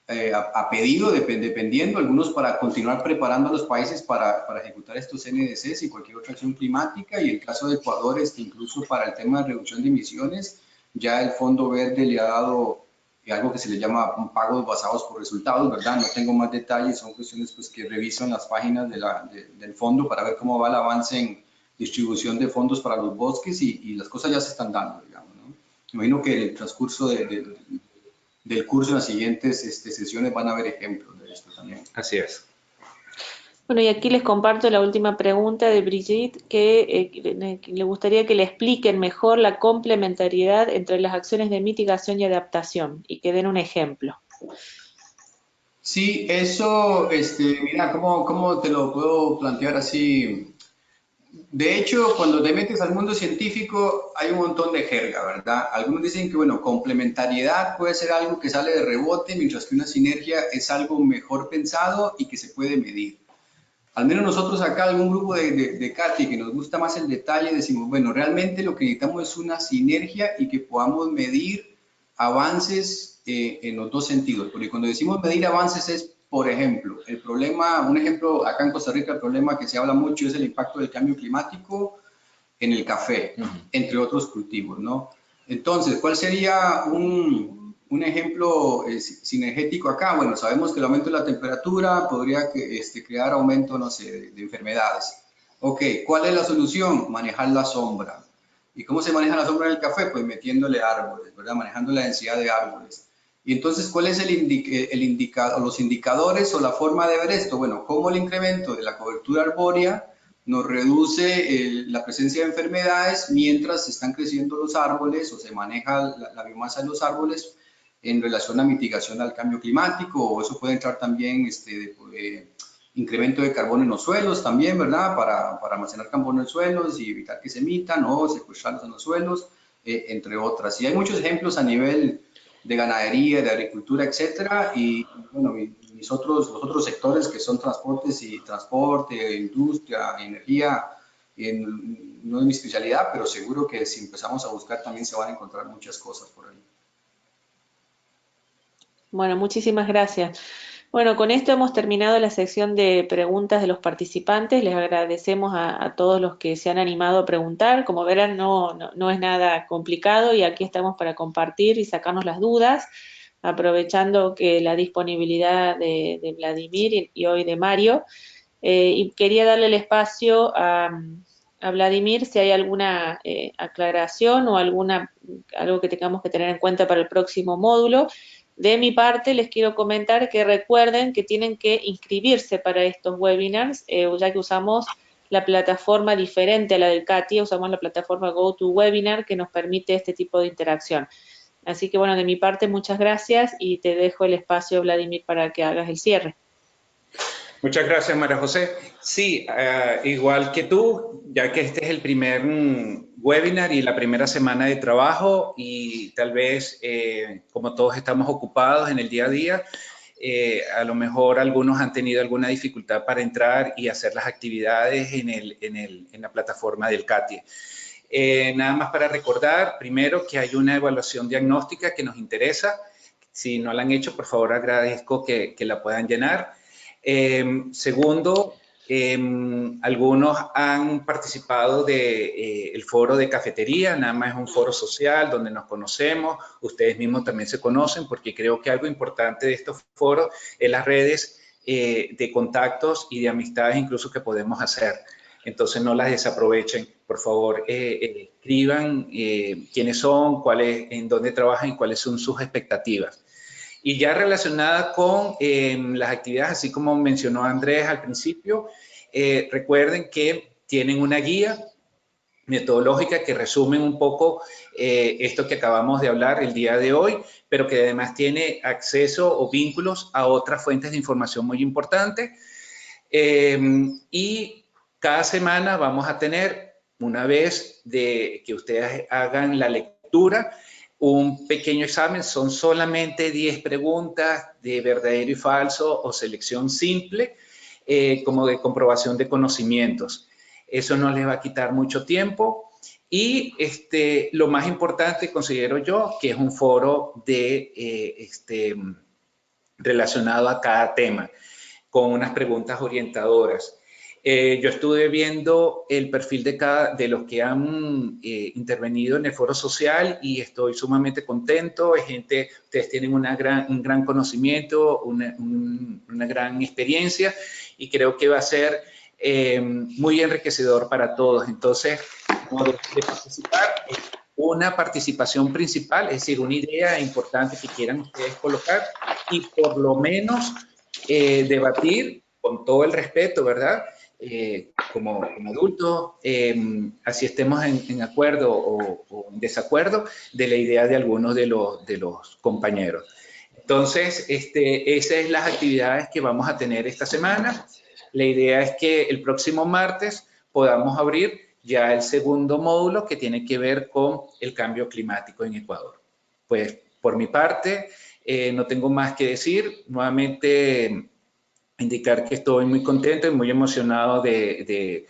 a pedido, dependiendo, algunos para continuar preparando a los países para ejecutar estos NDCs y cualquier otra acción climática, y el caso de Ecuador, incluso para el tema de reducción de emisiones, ya el Fondo Verde le ha dado algo que se le llama pagos basados por resultados, ¿verdad? No tengo más detalles, son cuestiones pues, que reviso en las páginas del fondo para ver cómo va el avance en distribución de fondos para los bosques, y las cosas ya se están dando, digamos, ¿no? Me imagino que en el transcurso del curso, en las siguientes sesiones van a haber ejemplos de esto también. Así es. Bueno, y aquí les comparto la última pregunta de Brigitte, que le gustaría que le expliquen mejor la complementariedad entre las acciones de mitigación y adaptación, y que den un ejemplo. Sí, eso, mira, ¿cómo te lo puedo plantear así? De hecho, cuando te metes al mundo científico hay un montón de jerga, ¿verdad? Algunos dicen que, bueno, complementariedad puede ser algo que sale de rebote, mientras que una sinergia es algo mejor pensado y que se puede medir. Al menos nosotros acá, algún grupo de CATI que nos gusta más el detalle, decimos, bueno, realmente lo que necesitamos es una sinergia y que podamos medir avances en los dos sentidos. Porque cuando decimos medir avances es, por ejemplo, el problema, un ejemplo acá en Costa Rica, el problema que se habla mucho es el impacto del cambio climático en el café, entre otros cultivos, ¿no? Entonces, ¿cuál sería un ejemplo sinergético acá? Bueno, sabemos que el aumento de la temperatura podría crear aumento, no sé, de enfermedades. Ok, ¿cuál es la solución? Manejar la sombra. ¿Y cómo se maneja la sombra en el café? Pues metiéndole árboles, ¿verdad? Manejando la densidad de árboles. Y entonces, ¿cuál es los indicadores o la forma de ver esto? Bueno, ¿cómo el incremento de la cobertura arbórea nos reduce la presencia de enfermedades mientras se están creciendo los árboles o se maneja la biomasa de los árboles en relación a mitigación al cambio climático? O eso puede entrar también incremento de carbono en los suelos también, ¿verdad? Para almacenar carbono en suelos y evitar que se emitan o secuestrarlos en los suelos, entre otras. Y hay muchos ejemplos a nivel de ganadería, de agricultura, etcétera, y bueno, los otros sectores que son transporte, industria, energía, no es mi especialidad, pero seguro que si empezamos a buscar también se van a encontrar muchas cosas por ahí. Bueno, muchísimas gracias. Bueno, con esto hemos terminado la sección de preguntas de los participantes. Les agradecemos a todos los que se han animado a preguntar. Como verán, no es nada complicado y aquí estamos para compartir y sacarnos las dudas, aprovechando que la disponibilidad de Vladimir y hoy de Mario. Y quería darle el espacio a Vladimir si hay alguna aclaración o algo que tengamos que tener en cuenta para el próximo módulo. De mi parte, les quiero comentar que recuerden que tienen que inscribirse para estos webinars, ya que usamos la plataforma diferente a la del CATI, usamos la plataforma GoToWebinar que nos permite este tipo de interacción. Así que, bueno, de mi parte, muchas gracias y te dejo el espacio, Vladimir, para que hagas el cierre. Muchas gracias, María José. Sí, igual que tú, ya que este es el primer webinar y la primera semana de trabajo y tal vez, como todos estamos ocupados en el día a día, a lo mejor algunos han tenido alguna dificultad para entrar y hacer las actividades en la plataforma del CATI. Nada más para recordar, primero, que hay una evaluación diagnóstica que nos interesa. Si no la han hecho, por favor, agradezco que la puedan llenar. Segundo, algunos han participado del foro de cafetería, nada más es un foro social donde nos conocemos, ustedes mismos también se conocen, porque creo que algo importante de estos foros es las redes de contactos y de amistades incluso que podemos hacer. Entonces no las desaprovechen, por favor, escriban quiénes son, en dónde trabajan y cuáles son sus expectativas. Y ya relacionada con las actividades, así como mencionó Andrés al principio, recuerden que tienen una guía metodológica que resume un poco esto que acabamos de hablar el día de hoy, pero que además tiene acceso o vínculos a otras fuentes de información muy importantes. Y cada semana vamos a tener, una vez de que ustedes hagan la lectura, un pequeño examen. Son solamente 10 preguntas de verdadero y falso o selección simple, como de comprobación de conocimientos. Eso no les va a quitar mucho tiempo. Y lo más importante, considero yo, que es un foro de relacionado a cada tema, con unas preguntas orientadoras. Yo estuve viendo el perfil de los que han intervenido en el foro social y estoy sumamente contento. Ustedes tienen un gran conocimiento, una gran experiencia y creo que va a ser muy enriquecedor para todos. Entonces, de participar, una participación principal, es decir, una idea importante que quieran ustedes colocar y por lo menos debatir con todo el respeto, ¿verdad? Como adultos, así estemos en acuerdo o en desacuerdo de la idea de algunos de los compañeros. Entonces, esas son las actividades que vamos a tener esta semana. La idea es que el próximo martes podamos abrir ya el segundo módulo que tiene que ver con el cambio climático en Ecuador. Pues, por mi parte, no tengo más que decir. Nuevamente, indicar que estoy muy contento y muy emocionado de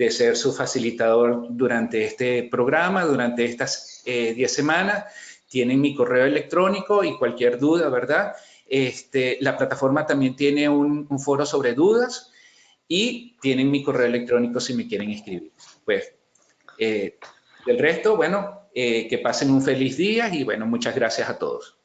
ser su facilitador durante este programa, durante estas 10 semanas. Tienen mi correo electrónico y cualquier duda, ¿verdad? La plataforma también tiene un foro sobre dudas y tienen mi correo electrónico si me quieren escribir. Pues, del resto, bueno, que pasen un feliz día y bueno, muchas gracias a todos.